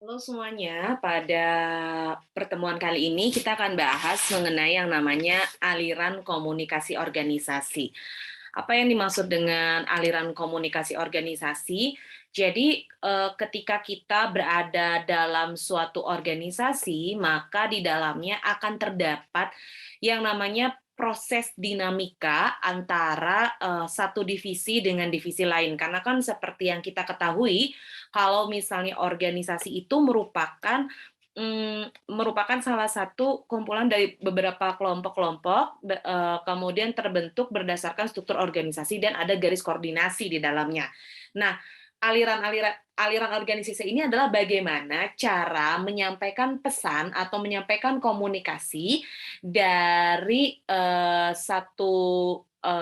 Halo semuanya, pada pertemuan kali ini kita akan bahas mengenai yang namanya aliran komunikasi organisasi. Apa yang dimaksud dengan aliran komunikasi organisasi? Jadi, ketika kita berada dalam suatu organisasi, maka di dalamnya akan terdapat yang namanya proses dinamika antara satu divisi dengan divisi lain. Karena kan seperti yang kita ketahui, kalau misalnya organisasi itu merupakan salah satu kumpulan dari beberapa kelompok-kelompok, kemudian terbentuk berdasarkan struktur organisasi dan ada garis koordinasi di dalamnya. Nah, aliran organisasi ini adalah bagaimana cara menyampaikan pesan atau menyampaikan komunikasi dari, satu,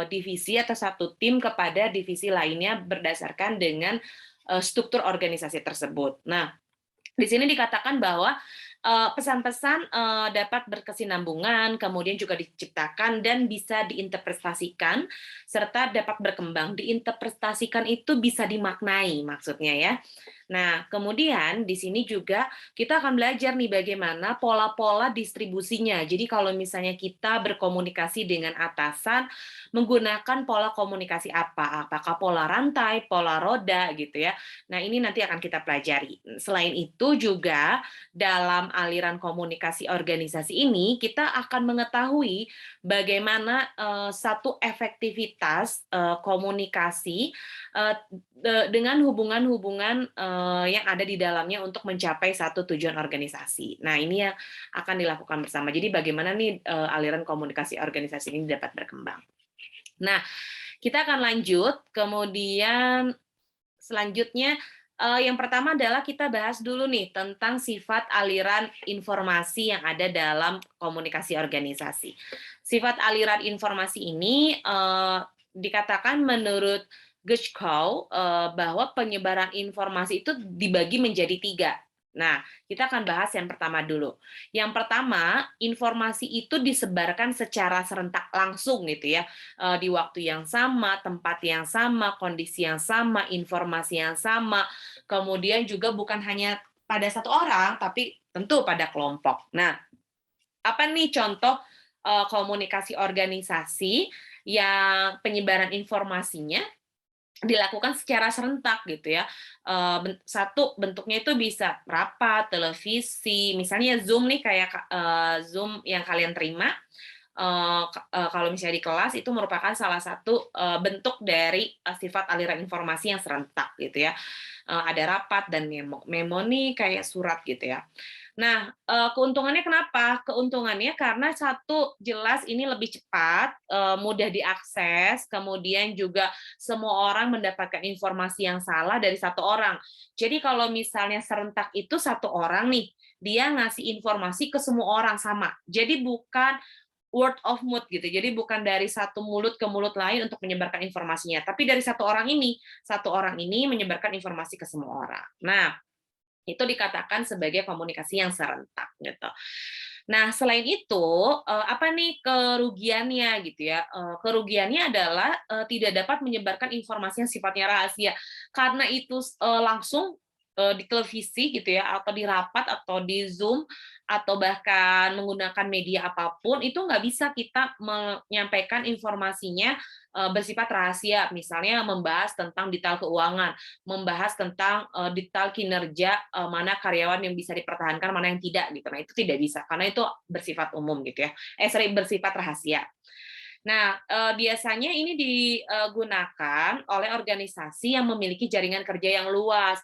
divisi atau satu tim kepada divisi lainnya berdasarkan dengan struktur organisasi tersebut. Nah, di sini dikatakan bahwa pesan-pesan dapat berkesinambungan, kemudian juga diciptakan dan bisa diinterpretasikan serta dapat berkembang. Diinterpretasikan itu bisa dimaknai maksudnya ya. Nah, kemudian di sini juga kita akan belajar nih bagaimana pola-pola distribusinya. Jadi kalau misalnya kita berkomunikasi dengan atasan menggunakan pola komunikasi apa? Apakah pola rantai, pola roda gitu ya. Nah, ini nanti akan kita pelajari. Selain itu juga dalam aliran komunikasi organisasi ini kita akan mengetahui bagaimana satu efektivitas komunikasi eh, dengan hubungan-hubungan yang ada di dalamnya untuk mencapai satu tujuan organisasi. Nah, ini yang akan dilakukan bersama. Jadi bagaimana nih aliran komunikasi organisasi ini dapat berkembang. Nah, kita akan lanjut, kemudian selanjutnya, yang pertama adalah kita bahas dulu nih tentang sifat aliran informasi yang ada dalam komunikasi organisasi. Sifat aliran informasi ini, dikatakan menurut Gushkow, bahwa penyebaran informasi itu dibagi menjadi 3. Nah, kita akan bahas yang pertama dulu. Yang pertama, informasi itu disebarkan secara serentak langsung gitu ya, di waktu yang sama, tempat yang sama, kondisi yang sama, informasi yang sama, kemudian juga bukan hanya pada satu orang, tapi tentu pada kelompok. Nah, apa nih contoh komunikasi organisasi yang penyebaran informasinya dilakukan secara serentak gitu ya. Satu, bentuknya itu bisa rapat, televisi, misalnya Zoom nih kayak Zoom yang kalian terima, kalau misalnya di kelas itu merupakan salah satu bentuk dari sifat aliran informasi yang serentak gitu ya. Ada rapat dan memo. Memo nih kayak surat gitu ya. Nah, keuntungannya kenapa? Keuntungannya karena satu, jelas ini lebih cepat, mudah diakses, kemudian juga semua orang mendapatkan informasi yang salah dari satu orang. Jadi kalau misalnya serentak itu satu orang nih, dia ngasih informasi ke semua orang sama. Jadi bukan word of mouth gitu. Jadi bukan dari satu mulut ke mulut lain untuk menyebarkan informasinya, tapi dari satu orang ini menyebarkan informasi ke semua orang. Nah, itu dikatakan sebagai komunikasi yang serentak gitu. Nah, selain itu, apa nih kerugiannya gitu ya? Kerugiannya adalah tidak dapat menyebarkan informasi yang sifatnya rahasia. Karena itu langsung di televisi gitu ya, atau di rapat, atau di Zoom, atau bahkan menggunakan media apapun, itu nggak bisa kita menyampaikan informasinya bersifat rahasia. Misalnya membahas tentang detail keuangan, membahas tentang detail kinerja mana karyawan yang bisa dipertahankan, mana yang tidak gitu. Nah, itu tidak bisa karena itu bersifat umum gitu ya. Bersifat rahasia. Nah, biasanya ini digunakan oleh organisasi yang memiliki jaringan kerja yang luas.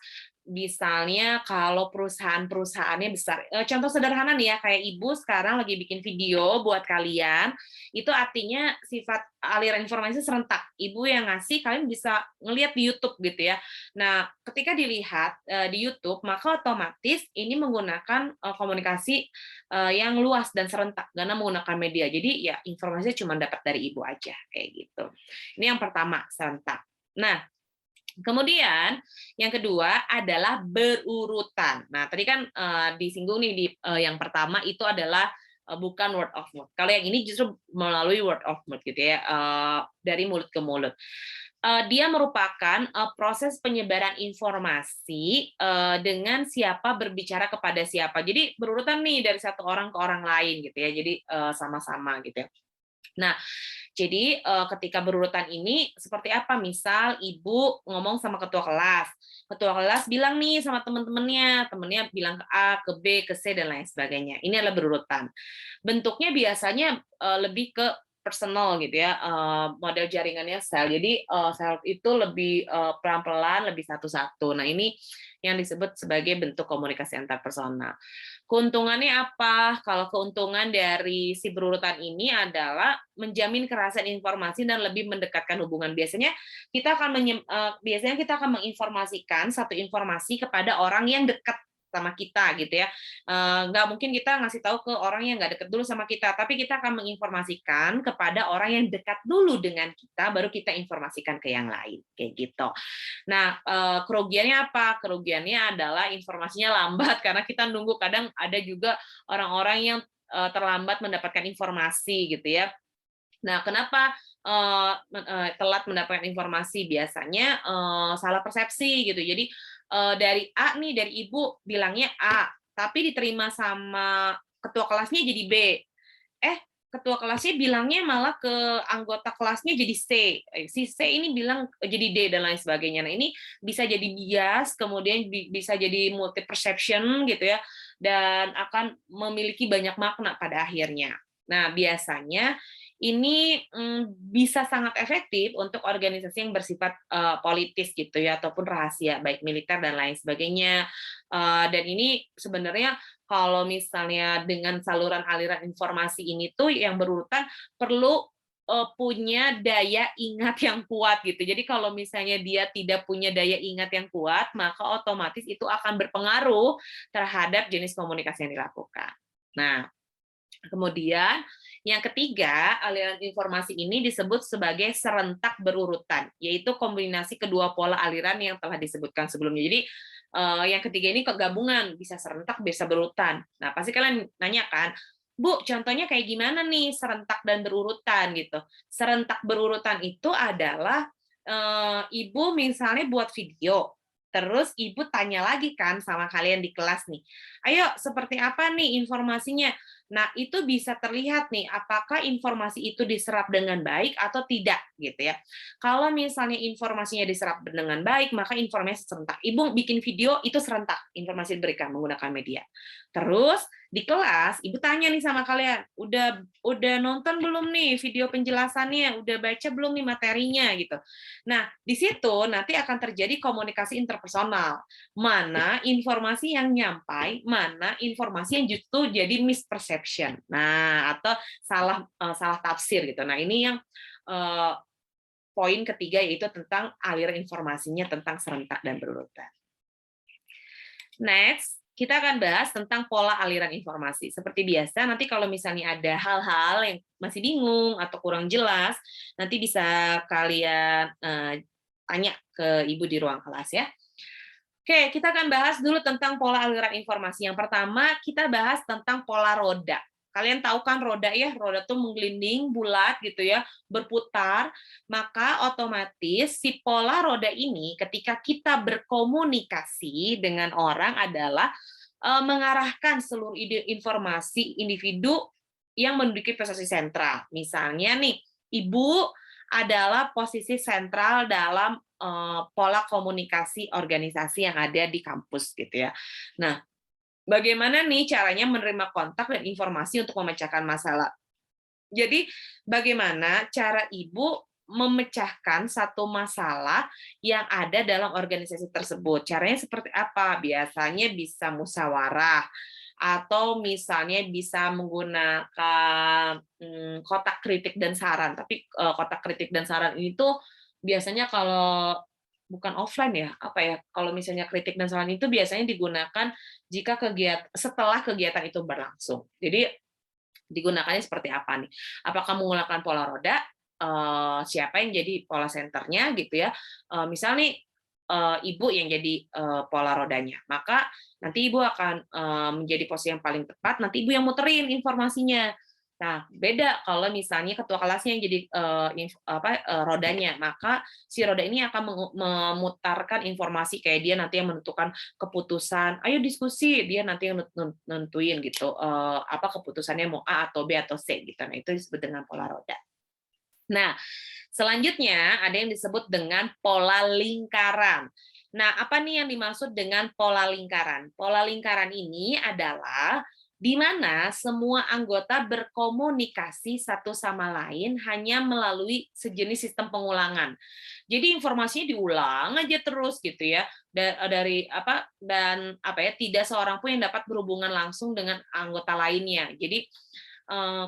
Misalnya kalau perusahaan-perusahaannya besar, contoh sederhana nih ya, kayak Ibu sekarang lagi bikin video buat kalian, itu artinya sifat aliran informasi serentak. Ibu yang ngasih, kalian bisa ngelihat di YouTube gitu ya. Nah, ketika dilihat di YouTube, maka otomatis ini menggunakan komunikasi yang luas dan serentak karena menggunakan media. Jadi ya informasinya cuma dapat dari ibu aja kayak gitu. Ini yang pertama, serentak. Nah, kemudian yang kedua adalah berurutan. Nah, tadi kan disinggung nih di yang pertama itu adalah bukan word of mouth. Kalau yang ini justru melalui word of mouth gitu ya, dari mulut ke mulut. Dia merupakan, proses penyebaran informasi, dengan siapa berbicara kepada siapa. Jadi berurutan nih dari satu orang ke orang lain gitu ya, jadi, sama-sama gitu ya. Nah, jadi, ketika berurutan ini seperti apa, misal ibu ngomong sama ketua kelas bilang nih sama teman-temannya, temennya bilang ke A, ke B, ke C, dan lain sebagainya. Ini adalah berurutan. Bentuknya biasanya, lebih ke personal gitu ya, model jaringannya sel. Jadi, sel itu lebih, pelan-pelan, lebih satu-satu. Nah, ini yang disebut sebagai bentuk komunikasi antar personal. Keuntungannya apa? Kalau keuntungan dari si berurutan ini adalah menjamin kerahasiaan informasi dan lebih mendekatkan hubungan. Biasanya kita akan menginformasikan satu informasi kepada orang yang dekat sama kita gitu ya. Nggak mungkin kita ngasih tahu ke orang yang nggak dekat dulu sama kita, tapi kita akan menginformasikan kepada orang yang dekat dulu dengan kita, baru kita informasikan ke yang lain, kayak gitu. Nah, kerugiannya apa? Kerugiannya adalah informasinya lambat karena kita nunggu, kadang ada juga orang-orang yang terlambat mendapatkan informasi gitu ya. Nah, kenapa telat mendapatkan informasi? Biasanya salah persepsi gitu. Jadi dari A nih, dari ibu bilangnya A, tapi diterima sama ketua kelasnya jadi B. Ketua kelasnya bilangnya malah ke anggota kelasnya jadi C. Si C ini bilang jadi D dan lain sebagainya. Nah, ini bisa jadi bias, kemudian bisa jadi multi perception gitu ya, dan akan memiliki banyak makna pada akhirnya. Nah, biasanya ini bisa sangat efektif untuk organisasi yang bersifat politis gitu ya, ataupun rahasia, baik militer dan lain sebagainya. Dan ini sebenarnya kalau misalnya dengan saluran aliran informasi ini tuh yang berurutan perlu punya daya ingat yang kuat gitu. Jadi kalau misalnya dia tidak punya daya ingat yang kuat, maka otomatis itu akan berpengaruh terhadap jenis komunikasi yang dilakukan. Nah, kemudian yang ketiga, aliran informasi ini disebut sebagai serentak berurutan, yaitu kombinasi kedua pola aliran yang telah disebutkan sebelumnya. Jadi yang ketiga ini kegabungan, bisa serentak, bisa berurutan. Nah, pasti kalian nanya kan, Bu, contohnya kayak gimana nih serentak dan berurutan gitu. Serentak berurutan itu adalah ibu misalnya buat video, terus ibu tanya lagi kan sama kalian di kelas nih, ayo seperti apa nih informasinya? Nah, itu bisa terlihat nih apakah informasi itu diserap dengan baik atau tidak gitu ya. Kalau misalnya informasinya diserap dengan baik, maka informasi serentak. Ibu bikin video itu serentak, informasi diberikan menggunakan media. Terus di kelas, ibu tanya nih sama kalian, udah nonton belum nih video penjelasannya, udah baca belum nih materinya gitu. Nah, di situ nanti akan terjadi komunikasi interpersonal. Mana informasi yang nyampai, mana informasi yang justru jadi misperception. Nah, atau salah tafsir gitu. Nah, ini yang poin ketiga, yaitu tentang aliran informasinya tentang serentak dan berurutan. Next, kita akan bahas tentang pola aliran informasi. Seperti biasa, nanti kalau misalnya ada hal-hal yang masih bingung atau kurang jelas, nanti bisa kalian tanya ke Ibu di ruang kelas ya. Oke, kita akan bahas dulu tentang pola aliran informasi. Yang pertama, kita bahas tentang pola roda. Kalian tahu kan roda ya, roda tuh menggelinding, bulat gitu ya, berputar, maka otomatis si pola roda ini ketika kita berkomunikasi dengan orang adalah mengarahkan seluruh informasi individu yang menduduki posisi sentral. Misalnya nih, ibu adalah posisi sentral dalam pola komunikasi organisasi yang ada di kampus gitu ya. Nah, bagaimana nih caranya menerima kontak dan informasi untuk memecahkan masalah? Jadi, bagaimana cara ibu memecahkan satu masalah yang ada dalam organisasi tersebut? Caranya seperti apa? Biasanya bisa musyawarah, atau misalnya bisa menggunakan kotak kritik dan saran. Tapi kotak kritik dan saran ini tuh biasanya kalau bukan offline ya, apa ya? Kalau misalnya kritik dan saran itu biasanya digunakan jika setelah kegiatan itu berlangsung. Jadi digunakannya seperti apa nih? Apakah menggunakan pola roda? Siapa yang jadi pola senternya gitu ya? Misal nih ibu yang jadi pola rodanya, maka nanti ibu akan menjadi posisi yang paling tepat. Nanti ibu yang muterin informasinya. Nah, beda kalau misalnya ketua kelasnya yang jadi rodanya, maka si roda ini akan memutarkan informasi kayak dia nanti yang menentukan keputusan, ayo diskusi, dia nanti yang nentuin gitu apa keputusannya mau A atau B atau C gitu. Nah, itu disebut dengan pola roda. Nah, selanjutnya ada yang disebut dengan pola lingkaran. Nah, apa nih yang dimaksud dengan pola lingkaran? Pola lingkaran ini adalah di mana semua anggota berkomunikasi satu sama lain hanya melalui sejenis sistem pengulangan. Jadi informasinya diulang aja terus gitu ya. Dari apa dan apa ya, tidak seorang pun yang dapat berhubungan langsung dengan anggota lainnya. Jadi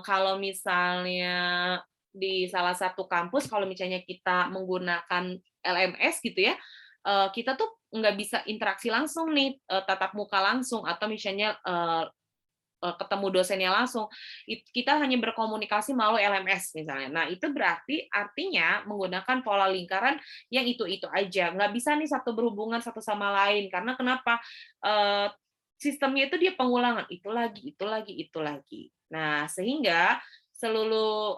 kalau misalnya di salah satu kampus kalau misalnya kita menggunakan LMS gitu ya, kita tuh nggak bisa interaksi langsung nih, tatap muka langsung atau misalnya, ketemu dosennya langsung, kita hanya berkomunikasi melalui LMS misalnya. Nah, itu berarti artinya menggunakan pola lingkaran yang itu-itu aja, nggak bisa nih satu berhubungan satu sama lain, karena kenapa? Eee, Sistemnya itu dia pengulangan, itu lagi itu lagi itu lagi. Nah, sehingga seluruh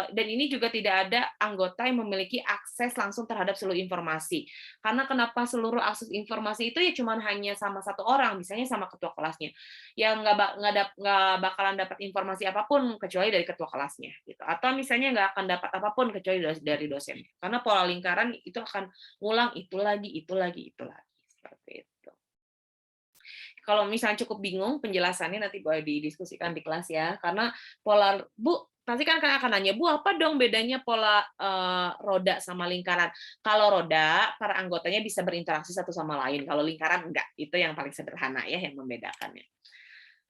dan ini juga tidak ada anggota yang memiliki akses langsung terhadap seluruh informasi. Karena kenapa seluruh akses informasi itu ya cuman hanya sama satu orang, misalnya sama ketua kelasnya, yang nggak bakalan dapat informasi apapun kecuali dari ketua kelasnya, gitu. Atau misalnya nggak akan dapat apapun kecuali dari dosen. Karena pola lingkaran itu akan ngulang itu lagi itu lagi itu lagi, seperti itu. Kalau misalnya cukup bingung penjelasannya nanti boleh didiskusikan di kelas ya, karena pola Bu, pasti kan Kakak akan nanya, "Bu, apa dong bedanya pola, roda sama lingkaran?" Kalau roda, para anggotanya bisa berinteraksi satu sama lain, kalau lingkaran enggak, itu yang paling sederhana ya yang membedakannya.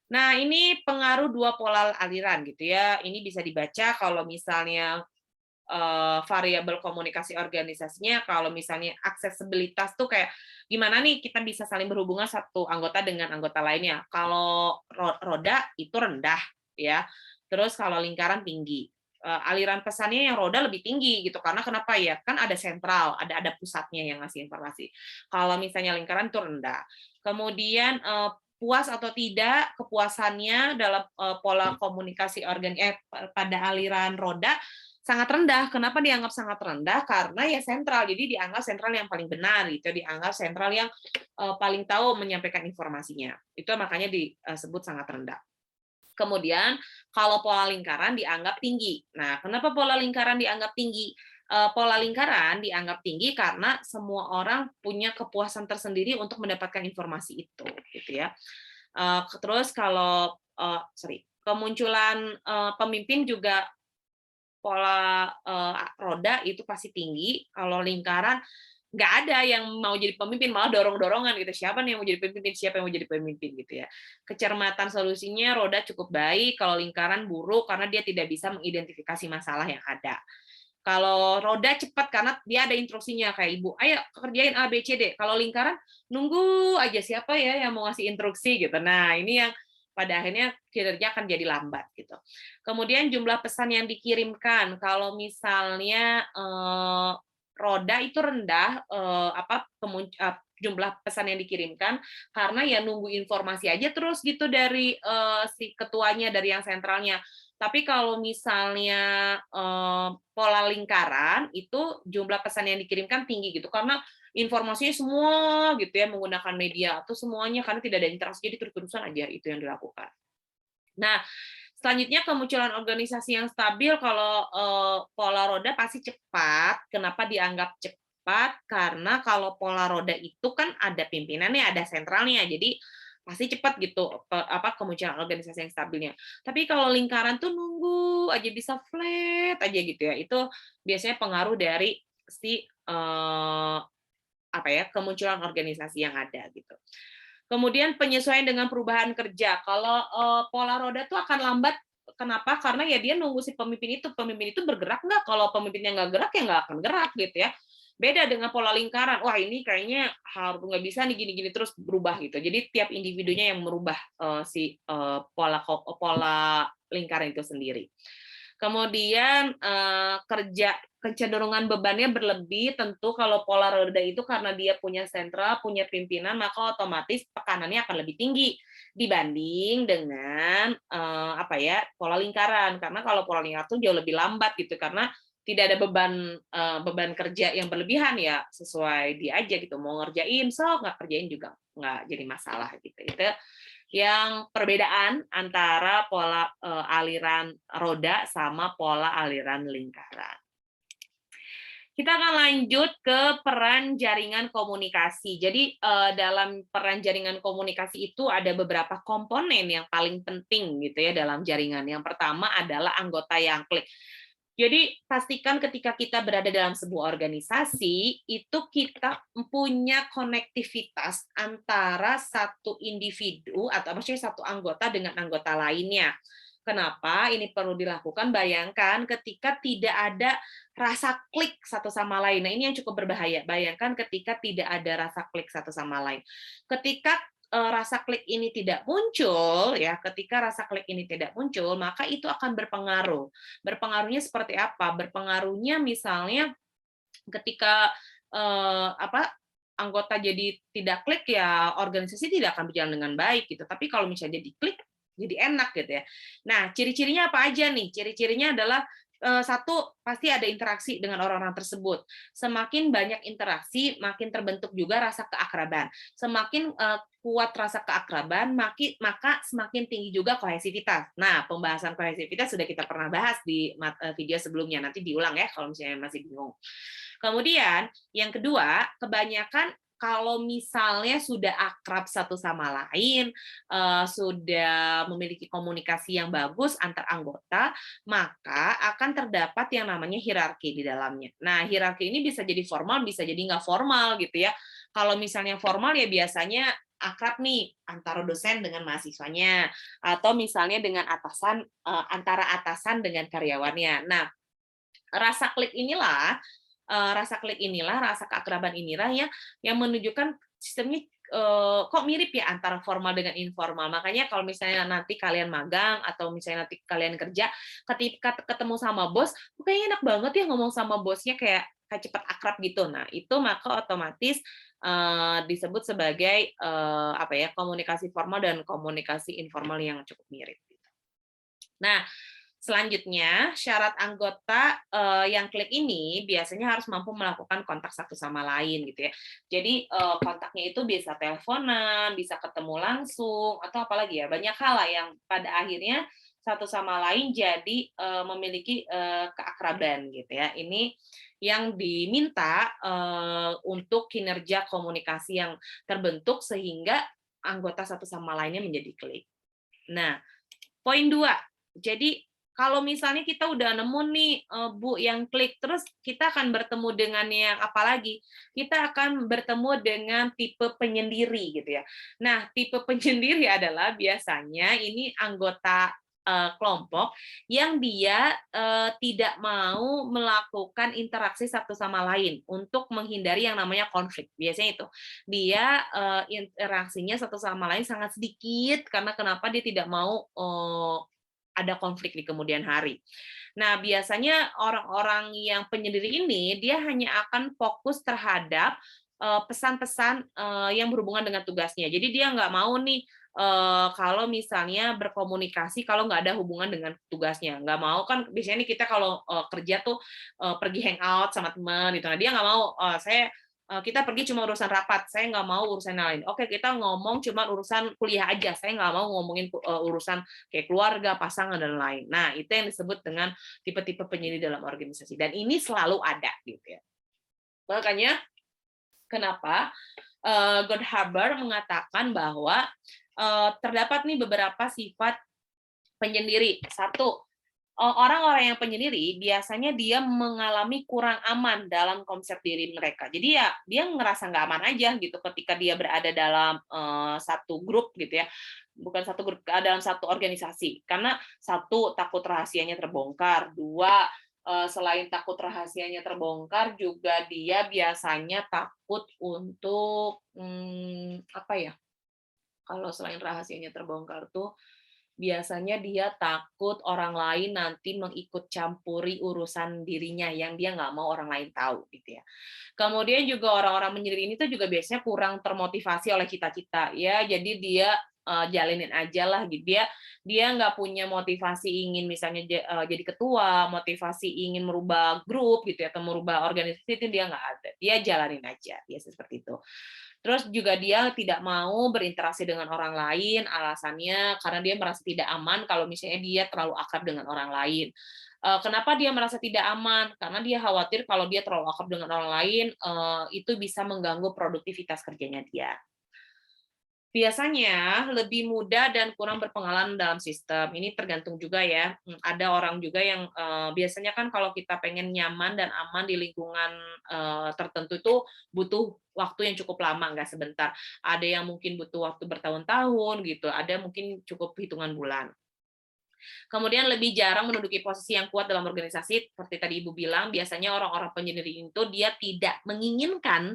Nah, ini pengaruh dua pola aliran gitu ya, ini bisa dibaca kalau misalnya variabel komunikasi organisasinya kalau misalnya aksesibilitas tuh kayak gimana nih kita bisa saling berhubungan satu anggota dengan anggota lainnya. Kalau roda itu rendah ya. Terus kalau lingkaran tinggi. Aliran pesannya yang roda lebih tinggi gitu karena kenapa ya? Kan ada sentral, ada pusatnya yang ngasih informasi. Kalau misalnya lingkaran itu rendah. Kemudian puas atau tidak kepuasannya dalam pola komunikasi pada aliran roda sangat rendah. Kenapa dianggap sangat rendah? Karena ya sentral. Jadi dianggap sentral yang paling benar gitu, dianggap sentral yang paling tahu menyampaikan informasinya. Itu makanya disebut sangat rendah. Kemudian kalau pola lingkaran dianggap tinggi. Nah, kenapa pola lingkaran dianggap tinggi? Pola lingkaran dianggap tinggi karena semua orang punya kepuasan tersendiri untuk mendapatkan informasi itu, gitu ya. Terus kalau kemunculan pemimpin juga pola roda itu pasti tinggi, kalau lingkaran nggak ada yang mau jadi pemimpin, malah dorong-dorongan gitu, siapa nih yang mau jadi pemimpin, siapa yang mau jadi pemimpin gitu ya. Kecermatan solusinya roda cukup baik, kalau lingkaran buruk karena dia tidak bisa mengidentifikasi masalah yang ada. Kalau roda cepat karena dia ada instruksinya kayak ibu, ayo kerjain A, B, C, D. Kalau lingkaran nunggu aja siapa ya yang mau ngasih instruksi gitu. Nah, ini yang pada akhirnya kinerja akan jadi lambat gitu. Kemudian jumlah pesan yang dikirimkan, kalau misalnya roda itu rendah jumlah pesan yang dikirimkan karena ya nunggu informasi aja terus gitu dari si ketuanya dari yang sentralnya. Tapi kalau misalnya pola lingkaran itu jumlah pesan yang dikirimkan tinggi gitu karena informasinya semua gitu ya menggunakan media atau semuanya karena tidak ada interaksi jadi terus-terusan aja itu yang dilakukan. Nah, selanjutnya kemunculan organisasi yang stabil kalau pola roda pasti cepat. Kenapa dianggap cepat? Karena kalau pola roda itu kan ada pimpinannya, ada sentralnya. Jadi pasti cepat gitu kemunculan organisasi yang stabilnya. Tapi kalau lingkaran tuh nunggu aja bisa flat aja gitu ya. Itu biasanya pengaruh dari si kemunculan organisasi yang ada gitu. Kemudian penyesuaian dengan perubahan kerja. Kalau pola roda tuh akan lambat. Kenapa? Karena ya dia nunggu si pemimpin itu bergerak nggak? Kalau pemimpinnya nggak gerak ya nggak akan gerak gitu ya. Beda dengan pola lingkaran. Wah ini kayaknya harus nggak bisa nih gini-gini terus berubah gitu. Jadi tiap individunya yang merubah si pola lingkaran itu sendiri. Kemudian kecenderungan bebannya berlebih, tentu kalau pola roda itu karena dia punya sentral, punya pimpinan, maka otomatis tekanannya akan lebih tinggi dibanding dengan apa ya, pola lingkaran. Karena kalau pola lingkaran itu jauh lebih lambat gitu, karena tidak ada beban kerja yang berlebihan, ya sesuai dia aja gitu, mau ngerjain sok, nggak kerjain juga nggak jadi masalah gitu. Itu yang perbedaan antara pola aliran roda sama pola aliran lingkaran. Kita akan lanjut ke peran jaringan komunikasi. Jadi dalam peran jaringan komunikasi itu ada beberapa komponen yang paling penting gitu ya dalam jaringan. Yang pertama adalah anggota yang klik. Jadi pastikan ketika kita berada dalam sebuah organisasi, itu kita punya konektivitas antara satu individu atau maksudnya satu anggota dengan anggota lainnya. Kenapa ini perlu dilakukan? Bayangkan ketika tidak ada rasa klik satu sama lain. Nah, ini yang cukup berbahaya. Bayangkan ketika tidak ada rasa klik satu sama lain. Ketika rasa klik ini tidak muncul, ya, ketika rasa klik ini tidak muncul, maka itu akan berpengaruh. Berpengaruhnya seperti apa? Berpengaruhnya misalnya ketika anggota jadi tidak klik, ya organisasi tidak akan berjalan dengan baik gitu. Tapi kalau misalnya jadi klik, jadi enak gitu ya. Nah, ciri-cirinya apa aja nih? Ciri-cirinya adalah satu, pasti ada interaksi dengan orang-orang tersebut. Semakin banyak interaksi, makin terbentuk juga rasa keakraban. Semakin kuat rasa keakraban, maka semakin tinggi juga kohesivitas. Nah, pembahasan kohesivitas sudah kita pernah bahas di video sebelumnya. Nanti diulang ya kalau misalnya masih bingung. Kemudian, yang kedua, kebanyakan kalau misalnya sudah akrab satu sama lain, sudah memiliki komunikasi yang bagus antar anggota, maka akan terdapat yang namanya hierarki di dalamnya. Nah, hierarki ini bisa jadi formal, bisa jadi nggak formal gitu ya. Kalau misalnya formal ya biasanya akrab nih antara dosen dengan mahasiswanya, atau misalnya dengan atasan, antara atasan dengan karyawannya. Nah, rasa klik inilah, rasa keakraban inilah yang menunjukkan sistemnya kok mirip ya antara formal dengan informal. Makanya kalau misalnya nanti kalian magang atau misalnya nanti kalian kerja, ketika ketemu sama bos, kayaknya enak banget ya ngomong sama bosnya kayak cepat akrab gitu. Nah, itu maka otomatis disebut sebagai apa ya, komunikasi formal dan komunikasi informal yang cukup mirip. Nah, selanjutnya, syarat anggota yang klik ini biasanya harus mampu melakukan kontak satu sama lain gitu ya. Jadi kontaknya itu bisa teleponan, bisa ketemu langsung, atau apalagi ya, banyak hal lah yang pada akhirnya satu sama lain jadi memiliki keakraban gitu ya. Ini yang diminta untuk kinerja komunikasi yang terbentuk sehingga anggota satu sama lainnya menjadi klik. Nah, poin 2. Jadi kalau misalnya kita udah nemu nih, Bu, yang klik, terus kita akan bertemu dengan yang apa lagi? Kita akan bertemu dengan tipe penyendiri gitu ya. Nah, tipe penyendiri adalah biasanya ini anggota kelompok yang dia tidak mau melakukan interaksi satu sama lain untuk menghindari yang namanya konflik. Biasanya itu dia interaksinya satu sama lain sangat sedikit karena kenapa dia tidak mau ada konflik di kemudian hari. Nah, biasanya orang-orang yang penyendiri ini dia hanya akan fokus terhadap pesan-pesan yang berhubungan dengan tugasnya. Jadi dia nggak mau nih kalau misalnya berkomunikasi kalau nggak ada hubungan dengan tugasnya. Nggak mau kan biasanya nih kita kalau kerja tuh pergi hangout sama teman gitu. Nah, dia nggak mau kita pergi cuma urusan rapat, saya nggak mau urusan lain. Oke, kita ngomong cuma urusan kuliah aja, saya nggak mau ngomongin urusan kayak keluarga, pasangan, dan lain. Nah, itu yang disebut dengan tipe-tipe penyendiri dalam organisasi. Dan ini selalu ada, gitu ya. Makanya, kenapa Gotthard mengatakan bahwa terdapat nih beberapa sifat penyendiri. Satu, orang-orang yang penyendiri biasanya dia mengalami kurang aman dalam konsep diri mereka. Jadi ya dia ngerasa nggak aman aja gitu ketika dia berada dalam satu grup gitu ya. Bukan satu grup, dalam satu organisasi. Karena satu, takut rahasianya terbongkar. Dua, selain takut rahasianya terbongkar, juga dia biasanya takut untuk apa ya? Kalau selain rahasianya terbongkar tuh Biasanya dia takut orang lain nanti mengikut campuri urusan dirinya yang dia nggak mau orang lain tahu gitu ya. Kemudian juga orang-orang menyendiri ini tuh juga biasanya kurang termotivasi oleh cita-cita ya, jadi dia, jalinin aja lah gitu. Dia nggak punya motivasi ingin misalnya jadi ketua, motivasi ingin merubah grup gitu ya, atau merubah organisasi itu dia nggak ada. Dia jalanin aja, biasanya seperti itu. Terus juga dia tidak mau berinteraksi dengan orang lain, alasannya karena dia merasa tidak aman kalau misalnya dia terlalu akrab dengan orang lain. Kenapa dia merasa tidak aman? Karena dia khawatir kalau dia terlalu akrab dengan orang lain, itu bisa mengganggu produktivitas kerjanya dia. Biasanya lebih muda dan kurang berpengalaman dalam sistem. Ini tergantung juga ya. Ada orang juga yang biasanya kan kalau kita pengen nyaman dan aman di lingkungan tertentu itu butuh waktu yang cukup lama, nggak sebentar. Ada yang mungkin butuh waktu bertahun-tahun gitu. Ada mungkin cukup hitungan bulan. Kemudian lebih jarang menduduki posisi yang kuat dalam organisasi, seperti tadi Ibu bilang, biasanya orang-orang penyendiri itu dia tidak menginginkan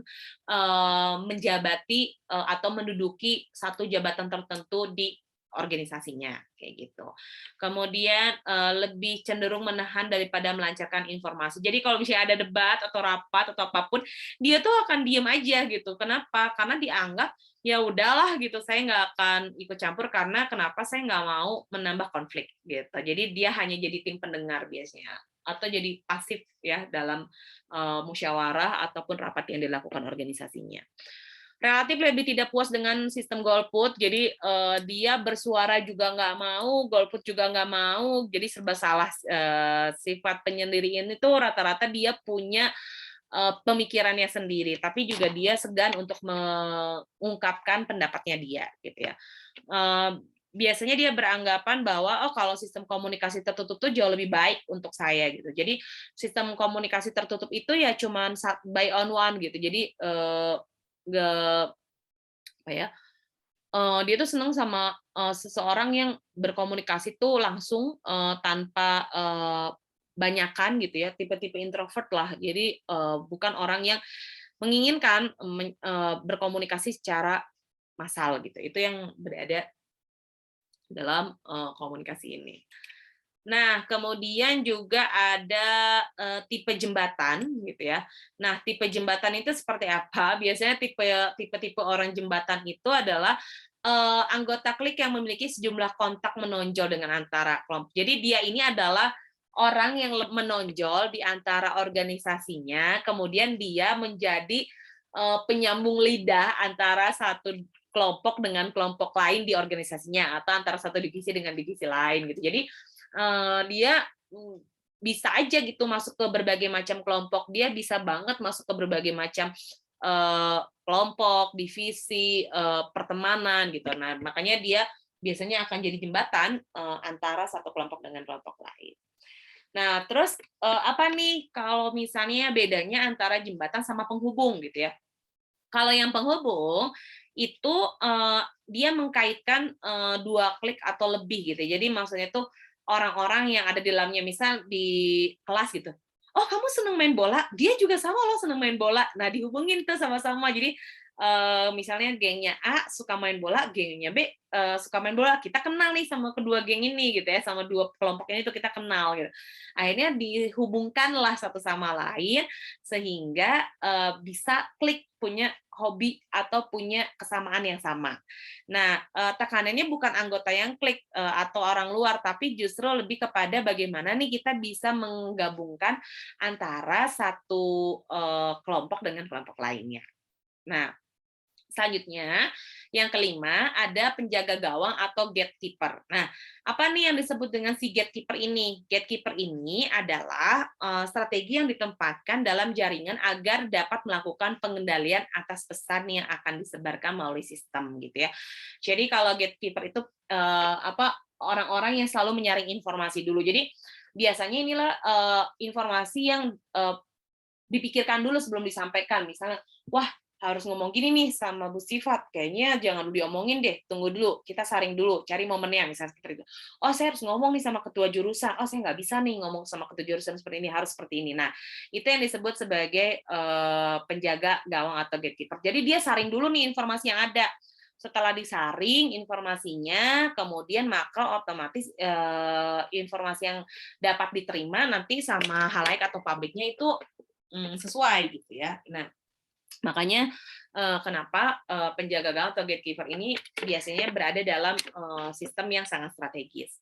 menjabati atau menduduki satu jabatan tertentu di organisasinya kayak gitu. Kemudian lebih cenderung menahan daripada melancarkan informasi. Jadi kalau misalnya ada debat atau rapat atau apapun, dia tuh akan diem aja gitu. Kenapa? Karena dianggap ya udahlah gitu, saya nggak akan ikut campur karena kenapa saya nggak mau menambah konflik gitu. Jadi dia hanya jadi tim pendengar biasanya atau jadi pasif ya dalam musyawarah ataupun rapat yang dilakukan organisasinya. Relatif lebih tidak puas dengan sistem golput, jadi dia bersuara juga nggak mau, golput juga nggak mau, jadi serba salah. Sifat penyendiri ini tuh rata-rata dia punya pemikirannya sendiri, tapi juga dia segan untuk mengungkapkan pendapatnya dia, gitu ya. Biasanya dia beranggapan bahwa oh kalau sistem komunikasi tertutup tuh jauh lebih baik untuk saya gitu. Jadi sistem komunikasi tertutup itu ya cuman by on one gitu. Jadi nggak apa ya? Dia tuh senang sama seseorang yang berkomunikasi tuh langsung tanpa banyakan gitu ya, tipe-tipe introvert lah. Jadi bukan orang yang menginginkan berkomunikasi secara massal gitu. Itu yang berada dalam komunikasi ini. Nah, kemudian juga ada tipe jembatan gitu ya. Nah, tipe jembatan itu seperti apa? Biasanya tipe-tipe orang jembatan itu adalah anggota klik yang memiliki sejumlah kontak menonjol dengan antara kelompok. Jadi dia ini adalah orang yang menonjol di antara organisasinya, kemudian dia menjadi penyambung lidah antara satu kelompok dengan kelompok lain di organisasinya atau antara satu divisi dengan divisi lain gitu. Jadi dia bisa aja gitu masuk ke berbagai macam kelompok. Dia bisa banget masuk ke berbagai macam kelompok, divisi, pertemanan gitu. Nah, makanya dia biasanya akan jadi jembatan antara satu kelompok dengan kelompok lain. Nah, terus apa nih kalau misalnya bedanya antara jembatan sama penghubung gitu ya? Kalau yang penghubung itu dia mengkaitkan dua klik atau lebih gitu. Jadi maksudnya itu orang-orang yang ada di dalamnya, misal di kelas gitu. Oh, kamu senang main bola? Dia juga sama loh senang main bola. Nah, dihubungin tuh sama-sama. Jadi misalnya gengnya A suka main bola, gengnya B suka main bola. Kita kenal nih sama kedua geng ini gitu ya, sama dua kelompok ini tuh kita kenal gitu. Akhirnya dihubungkanlah satu sama lain sehingga bisa klik, punya hobi atau punya kesamaan yang sama. Nah, tekanannya bukan anggota yang klik atau orang luar, tapi justru lebih kepada bagaimana nih kita bisa menggabungkan antara satu kelompok dengan kelompok lainnya. Nah, selanjutnya, yang kelima, ada penjaga gawang atau gatekeeper. Nah, apa nih yang disebut dengan si gatekeeper ini? Gatekeeper ini adalah strategi yang ditempatkan dalam jaringan agar dapat melakukan pengendalian atas pesan yang akan disebarkan melalui sistem gitu ya. Jadi kalau gatekeeper itu orang-orang yang selalu menyaring informasi dulu. Jadi biasanya inilah informasi yang dipikirkan dulu sebelum disampaikan. Misalnya, wah harus ngomong gini nih sama Bu Sifat, kayaknya jangan diomongin deh, tunggu dulu, kita saring dulu, cari momennya, misalnya seperti itu. Oh, saya harus ngomong nih sama ketua jurusan, oh saya nggak bisa nih ngomong sama ketua jurusan seperti ini, harus seperti ini. Nah, itu yang disebut sebagai penjaga gawang atau gatekeeper. Jadi dia saring dulu nih informasi yang ada, Setelah disaring informasinya, kemudian maka otomatis informasi yang dapat diterima nanti sama halayak atau publiknya itu sesuai gitu ya. Nah, makanya kenapa penjaga gawang atau gatekeeper ini biasanya berada dalam sistem yang sangat strategis.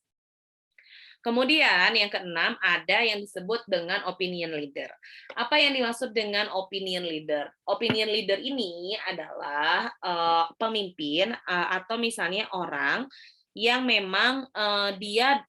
Kemudian yang keenam ada yang disebut dengan opinion leader. Apa yang dimaksud dengan opinion leader? Opinion leader ini adalah pemimpin atau misalnya orang yang memang dia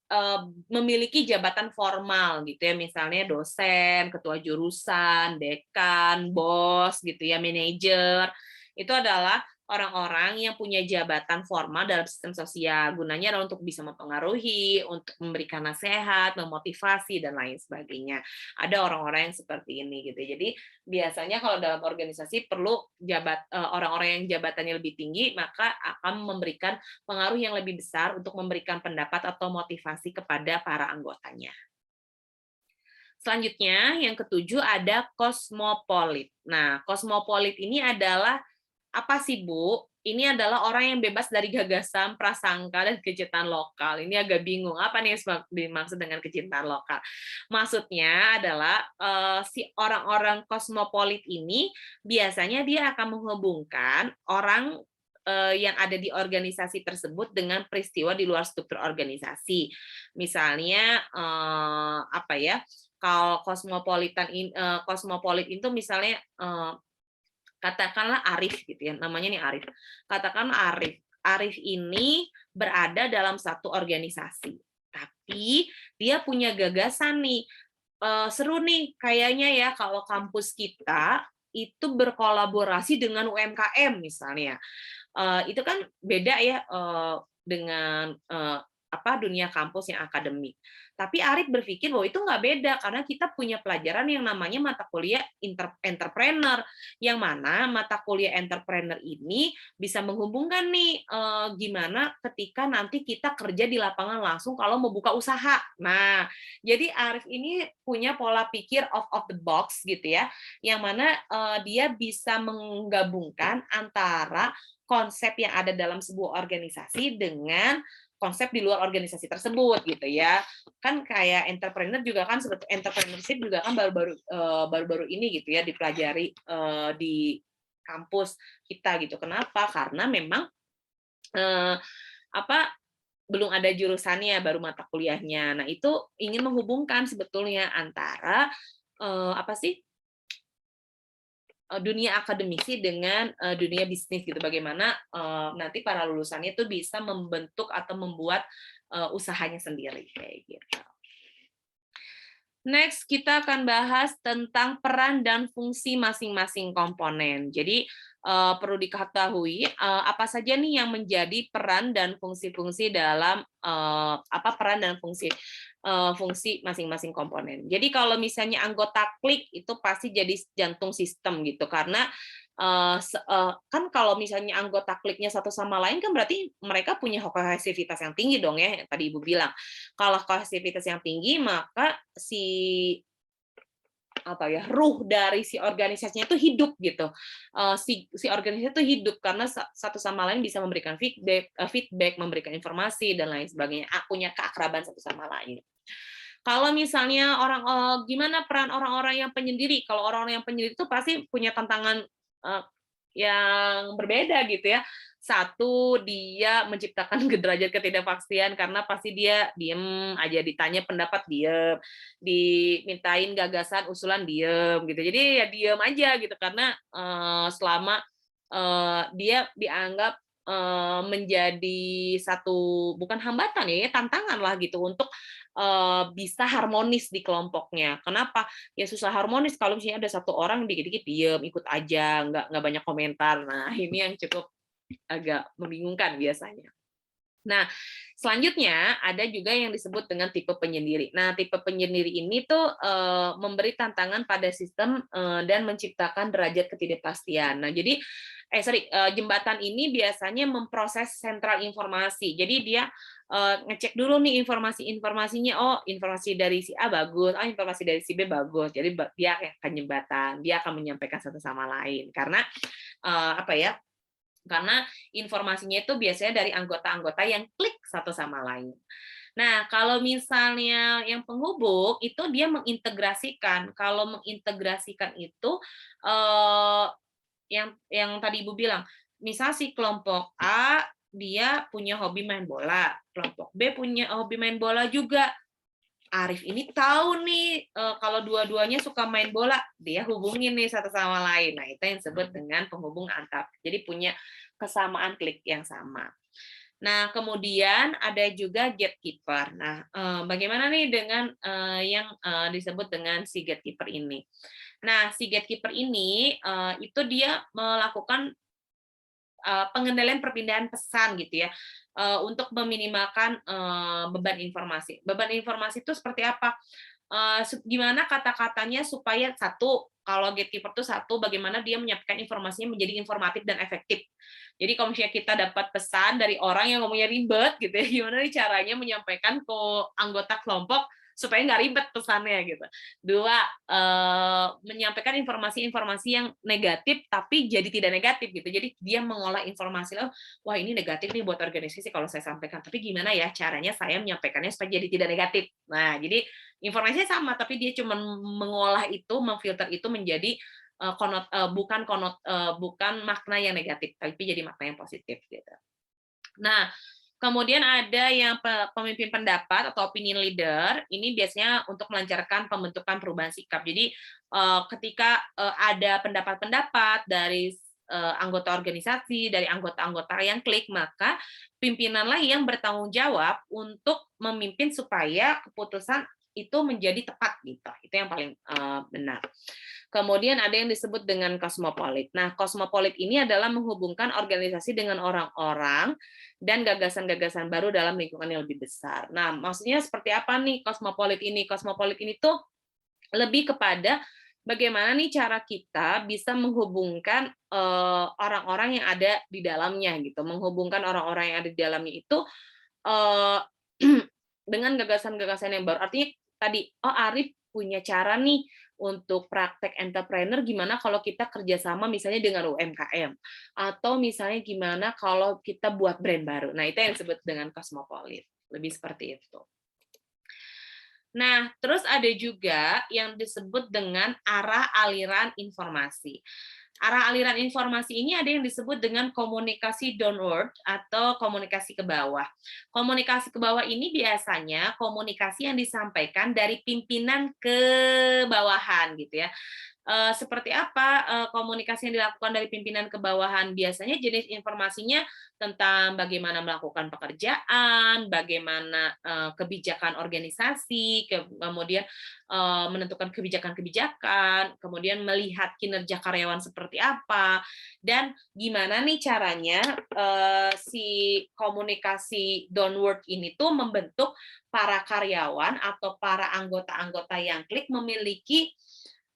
memiliki jabatan formal gitu ya, misalnya dosen, ketua jurusan, dekan, bos gitu ya, manajer. Itu adalah orang-orang yang punya jabatan formal dalam sistem sosial. Gunanya adalah untuk bisa mempengaruhi, untuk memberikan nasihat, memotivasi, dan lain sebagainya. Ada orang-orang yang seperti ini gitu. Jadi biasanya kalau dalam organisasi perlu orang-orang yang jabatannya lebih tinggi, maka akan memberikan pengaruh yang lebih besar untuk memberikan pendapat atau motivasi kepada para anggotanya. Selanjutnya, yang ketujuh ada kosmopolit. Nah, kosmopolit ini adalah apa sih, Bu? Ini adalah orang yang bebas dari gagasan, prasangka, dan kecintaan lokal. Ini agak bingung, apa nih yang dimaksud dengan kecintaan lokal? Maksudnya adalah si orang-orang kosmopolit ini biasanya dia akan menghubungkan orang yang ada di organisasi tersebut dengan peristiwa di luar struktur organisasi. Misalnya apa ya? Kalau kosmopolit itu misalnya katakanlah Arif gitu ya, namanya nih Arif. Katakanlah Arif. Arif ini berada dalam satu organisasi, tapi dia punya gagasan nih, seru nih kayaknya ya kalau kampus kita itu berkolaborasi dengan UMKM misalnya. Itu kan beda ya dengan dunia kampus yang akademik. Tapi Arif berpikir bahwa itu nggak beda karena kita punya pelajaran yang namanya mata kuliah entrepreneur, yang mana mata kuliah entrepreneur ini bisa menghubungkan nih gimana ketika nanti kita kerja di lapangan langsung kalau mau buka usaha. Nah, jadi Arif ini punya pola pikir out of the box gitu ya, yang mana dia bisa menggabungkan antara konsep yang ada dalam sebuah organisasi dengan konsep di luar organisasi tersebut gitu ya. Kan kayak entrepreneurship juga kan baru-baru ini gitu ya dipelajari di kampus kita gitu. Kenapa? Karena memang belum ada jurusannya, baru mata kuliahnya. Nah, itu ingin menghubungkan sebetulnya antara dunia akademisi dengan dunia bisnis gitu. Bagaimana nanti para lulusannya itu bisa membentuk atau membuat usahanya sendiri kayak gitu. Next, kita akan bahas tentang peran dan fungsi masing-masing komponen. Jadi perlu diketahui apa saja nih yang menjadi peran dan fungsi-fungsi dalam peran dan fungsi masing-masing komponen. Jadi kalau misalnya anggota klik itu pasti jadi jantung sistem gitu, karena kan kalau misalnya anggota kliknya satu sama lain kan berarti mereka punya kohesivitas yang tinggi dong ya, yang tadi Ibu bilang. Kalau kohesivitas yang tinggi maka ruh dari si organisasinya itu hidup gitu. Si organisasi itu hidup karena satu sama lain bisa memberikan feedback, memberikan informasi dan lain sebagainya. Punya keakraban satu sama lain. Kalau misalnya gimana peran orang-orang yang penyendiri? Kalau orang-orang yang penyendiri itu pasti punya tantangan yang berbeda gitu ya. Satu, dia menciptakan derajat ketidakpastian karena pasti dia diem aja, ditanya pendapat diem, dimintain gagasan usulan diem gitu. Jadi ya diem aja gitu karena selama dia dianggap menjadi satu bukan hambatan ya, tantangan lah gitu untuk bisa harmonis di kelompoknya. Kenapa? Ya susah harmonis kalau misalnya ada satu orang dikit-dikit diem, ikut aja, nggak banyak komentar. Nah, ini yang cukup agak membingungkan biasanya. Nah, selanjutnya ada juga yang disebut dengan tipe penyendiri. Nah, tipe penyendiri ini tuh memberi tantangan pada sistem dan menciptakan derajat ketidakpastian. Nah, jadi jembatan ini biasanya memproses sentral informasi. Jadi dia ngecek dulu nih informasinya. Oh, informasi dari si A bagus, informasi dari si B bagus. Jadi dia akan jembatan, dia akan menyampaikan satu sama lain. Karena Karena informasinya itu biasanya dari anggota-anggota yang klik satu sama lain. Nah, kalau misalnya yang penghubung itu dia mengintegrasikan. Kalau mengintegrasikan itu eh, yang tadi Ibu bilang, misal si kelompok A dia punya hobi main bola, kelompok B punya hobi main bola juga. Arif ini tahu nih kalau dua-duanya suka main bola, dia hubungin nih satu sama lain. Nah, itu yang disebut dengan penghubung antar. Jadi punya kesamaan klik yang sama. Nah, kemudian ada juga gatekeeper. Nah, bagaimana nih dengan yang disebut dengan si gatekeeper ini? Nah, si gatekeeper ini itu dia melakukan pengendalian perpindahan pesan gitu ya, untuk meminimalkan beban informasi. Beban informasi itu seperti apa? Gimana kata-katanya supaya satu, kalau gatekeeper itu satu, bagaimana dia menyampaikan informasinya menjadi informatif dan efektif. Jadi kalau misalnya kita dapat pesan dari orang yang ngomongnya ribet gitu ya, gimana nih caranya menyampaikan ke anggota kelompok supaya nggak ribet pesannya gitu. Dua, menyampaikan informasi-informasi yang negatif tapi jadi tidak negatif gitu. Jadi dia mengolah informasi, oh, wah ini negatif nih buat organisasi kalau saya sampaikan. Tapi gimana ya caranya saya menyampaikannya supaya jadi tidak negatif. Nah, jadi informasinya sama tapi dia cuma mengolah itu, memfilter itu menjadi bukan makna yang negatif tapi jadi makna yang positif gitu. Nah, kemudian ada yang pemimpin pendapat atau opinion leader, ini biasanya untuk melancarkan pembentukan perubahan sikap. Jadi ketika ada pendapat-pendapat dari anggota organisasi, dari anggota-anggota yang klik, maka pimpinanlah yang bertanggung jawab untuk memimpin supaya keputusan itu menjadi tepat gitu. Itu yang paling benar. Kemudian ada yang disebut dengan kosmopolit. Nah, kosmopolit ini adalah menghubungkan organisasi dengan orang-orang dan gagasan-gagasan baru dalam lingkungan yang lebih besar. Nah, maksudnya seperti apa nih kosmopolit ini? Kosmopolit ini tuh lebih kepada bagaimana nih cara kita bisa menghubungkan orang-orang yang ada di dalamnya gitu, menghubungkan orang-orang yang ada di dalamnya itu eh, dengan gagasan-gagasan yang baru. Artinya tadi, oh Arif punya cara nih untuk praktek entrepreneur gimana kalau kita kerjasama misalnya dengan UMKM atau misalnya gimana kalau kita buat brand baru. Nah, itu yang disebut dengan cosmopolitan. Lebih seperti itu. Nah, terus ada juga yang disebut dengan arah aliran informasi. Arah aliran informasi ini ada yang disebut dengan komunikasi downward atau komunikasi ke bawah. Komunikasi ke bawah ini biasanya komunikasi yang disampaikan dari pimpinan ke bawahan gitu ya. Seperti apa komunikasi yang dilakukan dari pimpinan ke bawahan? Biasanya jenis informasinya tentang bagaimana melakukan pekerjaan, bagaimana kebijakan organisasi, kemudian menentukan kebijakan-kebijakan, kemudian melihat kinerja karyawan seperti apa, dan gimana nih caranya si komunikasi downward ini tuh membentuk para karyawan atau para anggota-anggota yang klik memiliki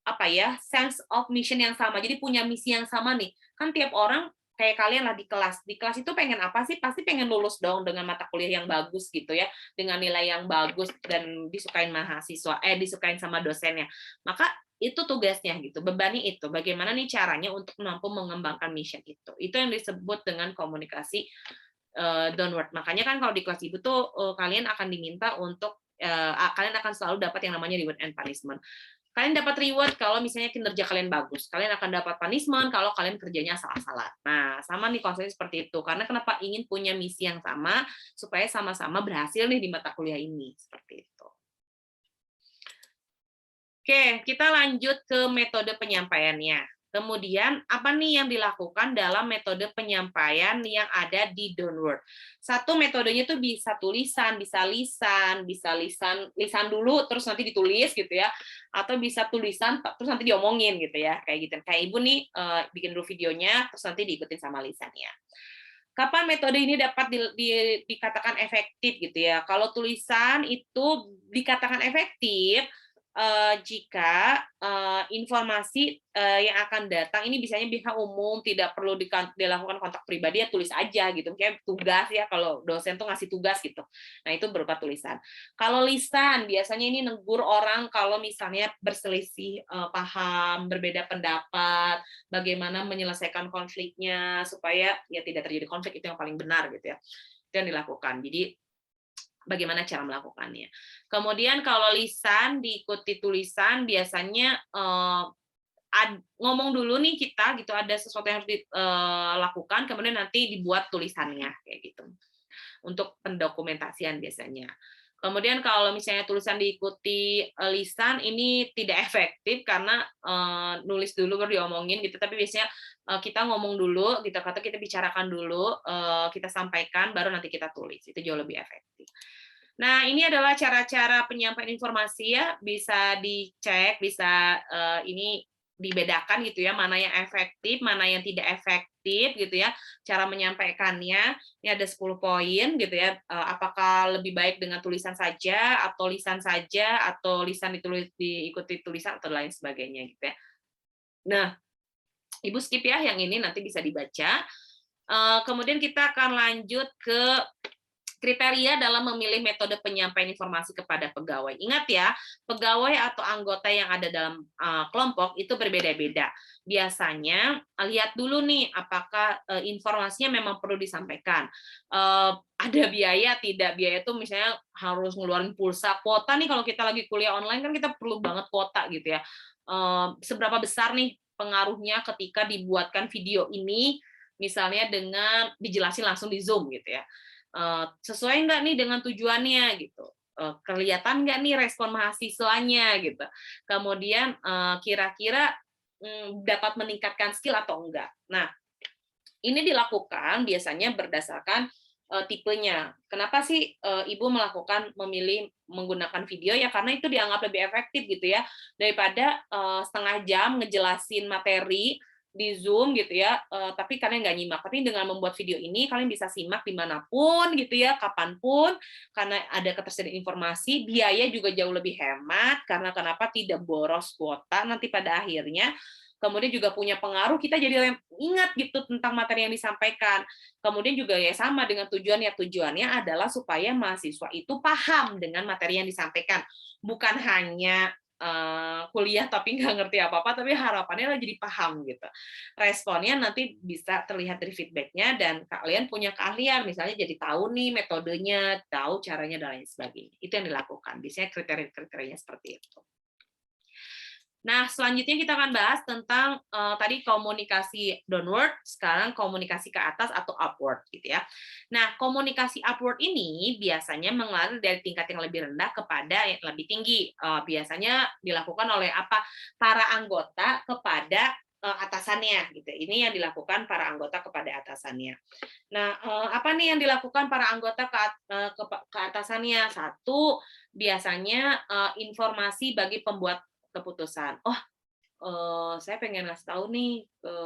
apa ya, sense of mission yang sama. Jadi punya misi yang sama nih. Kan tiap orang kayak kalian lah di kelas. Di kelas itu pengen apa sih? Pasti pengen lulus dong dengan mata kuliah yang bagus gitu ya, dengan nilai yang bagus dan disukain mahasiswa, disukain sama dosennya. Maka itu tugasnya gitu, bebani itu. Bagaimana nih caranya untuk mampu mengembangkan mission itu. Itu yang disebut dengan komunikasi downward. Makanya kan kalau di kelas Ibu tuh kalian akan diminta untuk kalian akan selalu dapat yang namanya reward and punishment. Kalian dapat reward kalau misalnya kinerja kalian bagus. Kalian akan dapat punishment kalau kalian kerjanya salah-salah. Nah, sama nih konsepnya seperti itu. Karena kenapa ingin punya misi yang sama, supaya sama-sama berhasil nih di mata kuliah ini. Seperti itu. Oke, kita lanjut ke metode penyampaiannya. Kemudian, apa nih yang dilakukan dalam metode penyampaian yang ada di downward? Satu, metodenya itu bisa tulisan, bisa lisan dulu, terus nanti ditulis gitu ya, atau bisa tulisan, terus nanti diomongin gitu ya, kayak gitu. Kayak Ibu nih, bikin dulu videonya, terus nanti diikutin sama lisannya. Kapan metode ini dapat dikatakan efektif gitu ya? Kalau tulisan itu dikatakan efektif, jika, informasi, yang akan datang ini biasanya umum, tidak perlu dilakukan kontak pribadi, ya tulis aja gitu, kayak tugas ya, kalau dosen tuh ngasih tugas gitu. Nah, itu berupa tulisan. Kalau lisan, biasanya ini negur orang kalau misalnya berselisih, paham, berbeda pendapat, bagaimana menyelesaikan konfliknya, supaya ya tidak terjadi konflik, itu yang paling benar gitu ya, itu yang dilakukan. Jadi bagaimana cara melakukannya. Kemudian kalau lisan diikuti tulisan biasanya ngomong dulu nih kita gitu, ada sesuatu yang harus dilakukan, kemudian nanti dibuat tulisannya kayak gitu. Untuk pendokumentasian biasanya. Kemudian kalau misalnya tulisan diikuti lisan ini tidak efektif karena nulis dulu baru diomongin gitu, tapi biasanya kita ngomong dulu gitu, kata kita bicarakan dulu, kita sampaikan baru nanti kita tulis. Itu jauh lebih efektif. Nah, ini adalah cara-cara penyampaian informasi ya, bisa dicek, bisa ini dibedakan gitu ya, mana yang efektif, mana yang tidak efektif gitu ya, cara menyampaikannya. Ini ada 10 poin gitu ya, apakah lebih baik dengan tulisan saja, atau lisan saja, atau lisan diikuti tulisan, atau lain sebagainya gitu ya. Nah, Ibu skip ya yang ini, nanti bisa dibaca. Kemudian kita akan lanjut ke kriteria dalam memilih metode penyampaian informasi kepada pegawai. Ingat ya, pegawai atau anggota yang ada dalam kelompok itu berbeda-beda. Biasanya lihat dulu nih apakah informasinya memang perlu disampaikan. Ada biaya, tidak biaya itu misalnya harus ngeluarin pulsa, kuota nih kalau kita lagi kuliah online kan kita perlu banget kuota gitu ya. Seberapa besar nih pengaruhnya ketika dibuatkan video ini misalnya dengan dijelasin langsung di Zoom gitu ya. Sesuai nggak nih dengan tujuannya gitu, kelihatan nggak nih respon mahasiswanya gitu, kemudian kira-kira dapat meningkatkan skill atau enggak. Nah, ini dilakukan biasanya berdasarkan tipenya. Kenapa sih ibu memilih menggunakan video ya, karena itu dianggap lebih efektif gitu ya, daripada setengah jam ngejelasin materi di Zoom gitu ya, tapi kalian nggak nyimak. Tapi dengan membuat video ini kalian bisa simak dimanapun gitu ya, kapanpun, karena ada ketersediaan informasi, biaya juga jauh lebih hemat, karena kenapa tidak boros kuota nanti pada akhirnya. Kemudian juga punya pengaruh, kita jadi ingat gitu tentang materi yang disampaikan. Kemudian juga ya sama dengan tujuannya adalah supaya mahasiswa itu paham dengan materi yang disampaikan, bukan hanya kuliah tapi nggak ngerti apa-apa, tapi harapannya adalah jadi paham gitu. Responnya nanti bisa terlihat dari feedbacknya, dan kalian punya keahlian, misalnya jadi tahu nih metodenya, tahu caranya, dan lain sebagainya. Itu yang dilakukan. Biasanya kriteria-kriterianya seperti itu. Nah, selanjutnya kita akan bahas tentang tadi komunikasi downward, sekarang komunikasi ke atas atau upward gitu ya. Nah, komunikasi upward ini biasanya mengalir dari tingkat yang lebih rendah kepada yang lebih tinggi. Biasanya dilakukan oleh para anggota kepada atasannya gitu. Ini yang dilakukan para anggota kepada atasannya. Nah, apa nih yang dilakukan para anggota ke atasannya? Satu, biasanya informasi bagi pembuat keputusan. Oh, saya pengen ngasih tahu nih ke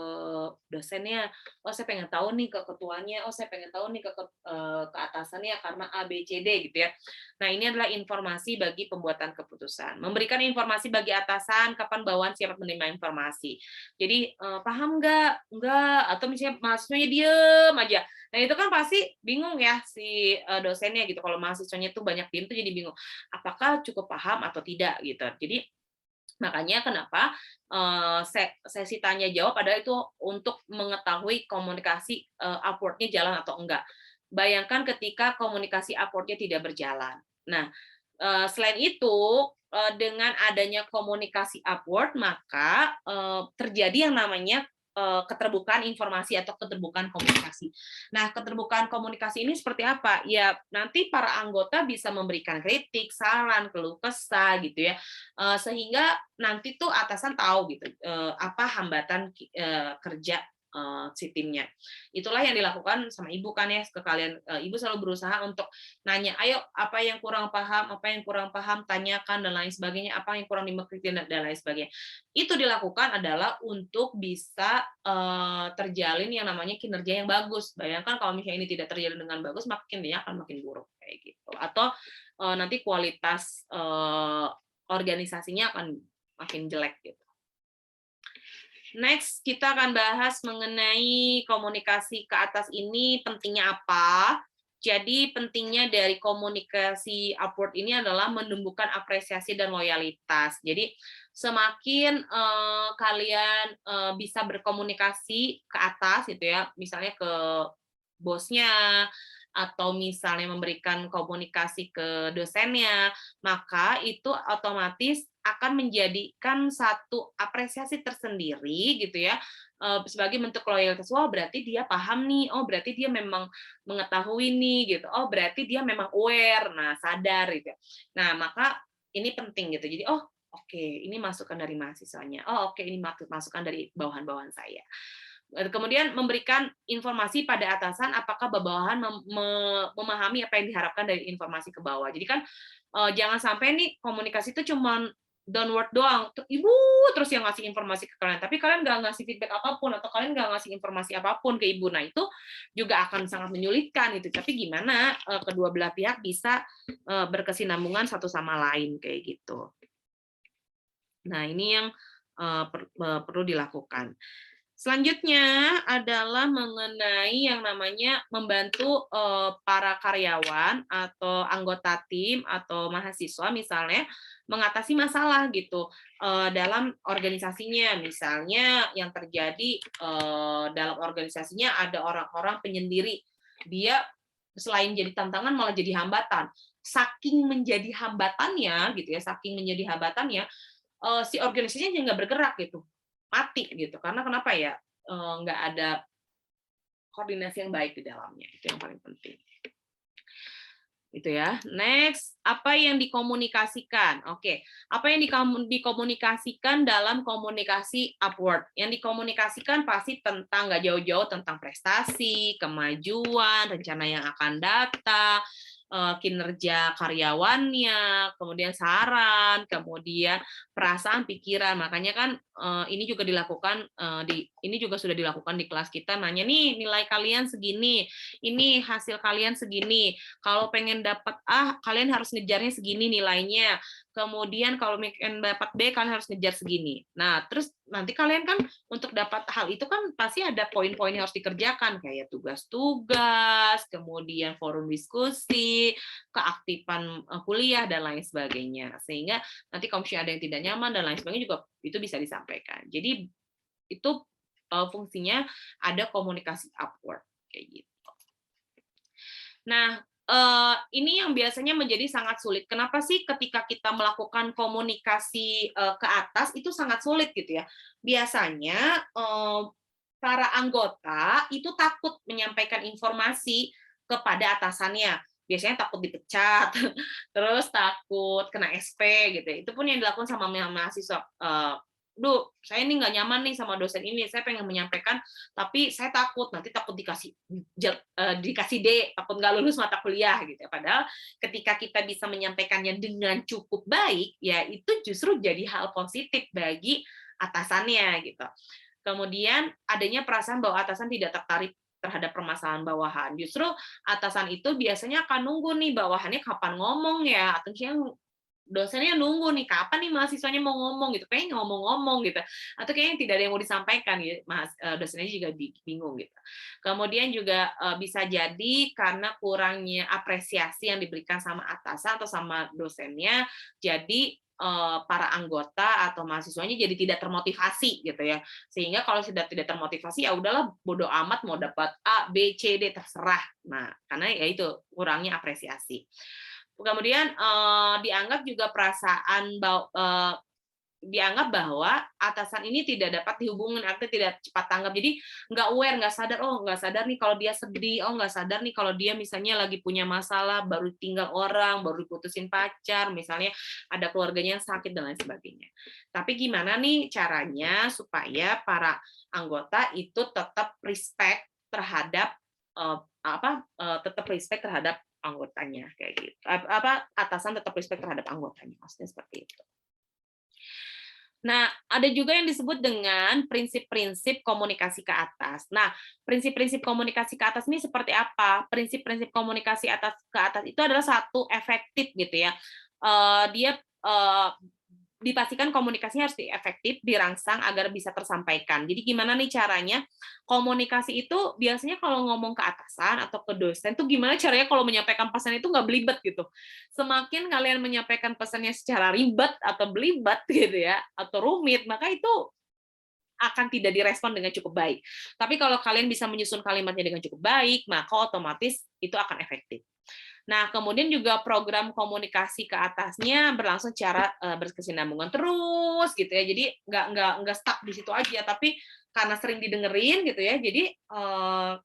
dosennya, oh saya pengen tahu nih ke ketuanya, oh saya pengen tahu nih ke atasannya karena A, B, C, D gitu ya. Nah, ini adalah informasi bagi pembuatan keputusan. Memberikan informasi bagi atasan kapan bawahan siap menerima informasi. Jadi, paham nggak? Nggak, atau misalnya mahasiswanya diem aja. Nah, itu kan pasti bingung ya si dosennya gitu. Kalau mahasiswanya tuh banyak diem tuh jadi bingung. Apakah cukup paham atau tidak gitu. Jadi makanya kenapa sesi tanya jawab adalah itu untuk mengetahui komunikasi upward-nya jalan atau enggak. Bayangkan ketika komunikasi upward-nya tidak berjalan. Nah, selain itu dengan adanya komunikasi upward, maka terjadi yang namanya keterbukaan informasi atau keterbukaan komunikasi. Nah, keterbukaan komunikasi ini seperti apa? Ya, nanti para anggota bisa memberikan kritik, saran, keluh kesah gitu ya, sehingga nanti tuh atasan tahu gitu apa hambatan kerja si timnya. Itulah yang dilakukan sama ibu kan ya, ke kalian. Ibu selalu berusaha untuk nanya, ayo apa yang kurang paham, tanyakan dan lain sebagainya, apa yang kurang dimengerti dan lain sebagainya. Itu dilakukan adalah untuk bisa terjalin yang namanya kinerja yang bagus. Bayangkan kalau misalnya ini tidak terjalin dengan bagus, maka kinerjanya akan makin buruk kayak gitu. Atau nanti kualitas organisasinya akan makin jelek gitu. Next, kita akan bahas mengenai komunikasi ke atas ini pentingnya apa. Jadi pentingnya dari komunikasi upward ini adalah menumbuhkan apresiasi dan loyalitas. Jadi semakin kalian bisa berkomunikasi ke atas gitu ya, misalnya ke bosnya atau misalnya memberikan komunikasi ke dosennya, maka itu otomatis akan menjadikan satu apresiasi tersendiri gitu ya, sebagai bentuk loyalitas. Wah, berarti dia paham nih, oh berarti dia memang mengetahui nih gitu, oh berarti dia memang aware, nah sadar gitu. Nah, maka ini penting gitu. Jadi, oh oke, ini masukan dari mahasiswanya. Oh oke, ini masukan dari bawahan-bawahan saya. Kemudian memberikan informasi pada atasan apakah bawahan memahami apa yang diharapkan dari informasi ke bawah. Jadi kan jangan sampai nih komunikasi itu cuma downward doang. Ibu terus yang ngasih informasi ke kalian, tapi kalian nggak ngasih feedback apapun atau kalian nggak ngasih informasi apapun ke ibu. Nah itu juga akan sangat menyulitkan itu. Tapi gimana kedua belah pihak bisa berkesinambungan satu sama lain kayak gitu. Nah ini yang perlu dilakukan. Selanjutnya adalah mengenai yang namanya membantu para karyawan atau anggota tim atau mahasiswa misalnya mengatasi masalah gitu dalam organisasinya. Misalnya yang terjadi dalam organisasinya ada orang-orang penyendiri. Dia selain jadi tantangan malah jadi hambatan. Saking menjadi hambatannya gitu ya, saking menjadi hambatannya si organisasinya nggak bergerak gitu, mati gitu. Karena kenapa ya? Nggak ada koordinasi yang baik di dalamnya. Itu yang paling penting. Itu ya. Next, apa yang dikomunikasikan? Oke, apa yang dikomunikasikan dalam komunikasi upward? Yang dikomunikasikan pasti tentang nggak jauh-jauh tentang prestasi, kemajuan, rencana yang akan datang, kinerja karyawannya, kemudian saran, kemudian perasaan, pikiran. Makanya kan ini juga dilakukan ini juga sudah dilakukan di kelas kita. Nanya nih nilai kalian segini, ini hasil kalian segini. Kalau pengen dapat A, kalian harus ngejarnya segini nilainya. Kemudian kalau pengen dapat B, kalian harus ngejar segini. Nah, terus nanti kalian kan untuk dapat hal itu kan pasti ada poin-poin yang harus dikerjakan kayak tugas-tugas, kemudian forum diskusi, keaktifan kuliah dan lain sebagainya. Sehingga nanti kalau misalnya ada yang tidak nyaman dan lain sebagainya juga itu bisa disampaikan. Jadi itu fungsinya ada komunikasi upward kayak gitu. Nah, ini yang biasanya menjadi sangat sulit. Kenapa sih ketika kita melakukan komunikasi ke atas itu sangat sulit gitu ya? Biasanya para anggota itu takut menyampaikan informasi kepada atasannya. Biasanya takut dipecat, terus takut kena SP gitu. Itu pun yang dilakukan sama mahasiswa. Duh, saya ini nggak nyaman nih sama dosen ini. Saya pengen menyampaikan, tapi saya takut nanti takut dikasih D, takut nggak lulus mata kuliah gitu. Padahal ketika kita bisa menyampaikannya dengan cukup baik, ya itu justru jadi hal positif bagi atasannya gitu. Kemudian adanya perasaan bahwa atasan tidak tertarik terhadap permasalahan bawahan. Justru atasan itu biasanya akan nunggu nih bawahannya kapan ngomong ya, atau dosennya nunggu nih kapan nih mahasiswanya mau ngomong gitu, kayaknya ngomong-ngomong gitu, atau kayaknya tidak ada yang mau disampaikan gitu, dosennya juga bingung gitu. Kemudian juga bisa jadi karena kurangnya apresiasi yang diberikan sama atasan atau sama dosennya, jadi para anggota atau mahasiswanya jadi tidak termotivasi gitu ya, sehingga kalau sudah tidak termotivasi ya udahlah bodo amat mau dapat A, B, C, D terserah. Nah karena ya itu kurangnya apresiasi. Kemudian dianggap juga dianggap bahwa atasan ini tidak dapat dihubungin, artinya tidak cepat tanggap. Jadi nggak aware, nggak sadar nih kalau dia sedih, nggak sadar nih kalau dia misalnya lagi punya masalah, baru tinggal orang, baru diputusin pacar, misalnya ada keluarganya yang sakit dan lain sebagainya. Tapi gimana nih caranya supaya para anggota itu tetap respect terhadap tetap respect terhadap anggotanya kayak gitu. Atasan tetap respect terhadap anggotanya, maksudnya seperti itu. Nah, ada juga yang disebut dengan prinsip-prinsip komunikasi ke atas. Nah, prinsip-prinsip komunikasi ke atas ini seperti apa? Prinsip-prinsip komunikasi ke atas itu adalah satu efektif gitu ya. Dia dipastikan komunikasinya harus efektif, dirangsang agar bisa tersampaikan. Jadi gimana nih caranya? Komunikasi itu biasanya kalau ngomong ke atasan atau ke dosen tuh gimana caranya kalau menyampaikan pesan itu nggak belibet gitu. Semakin kalian menyampaikan pesannya secara ribet atau belibet gitu ya, atau rumit, maka itu akan tidak direspon dengan cukup baik. Tapi kalau kalian bisa menyusun kalimatnya dengan cukup baik, maka otomatis itu akan efektif. Nah, kemudian juga program komunikasi ke atasnya berlangsung secara berkesinambungan terus gitu ya. Jadi nggak stuck di situ aja, tapi karena sering didengerin gitu ya. Jadi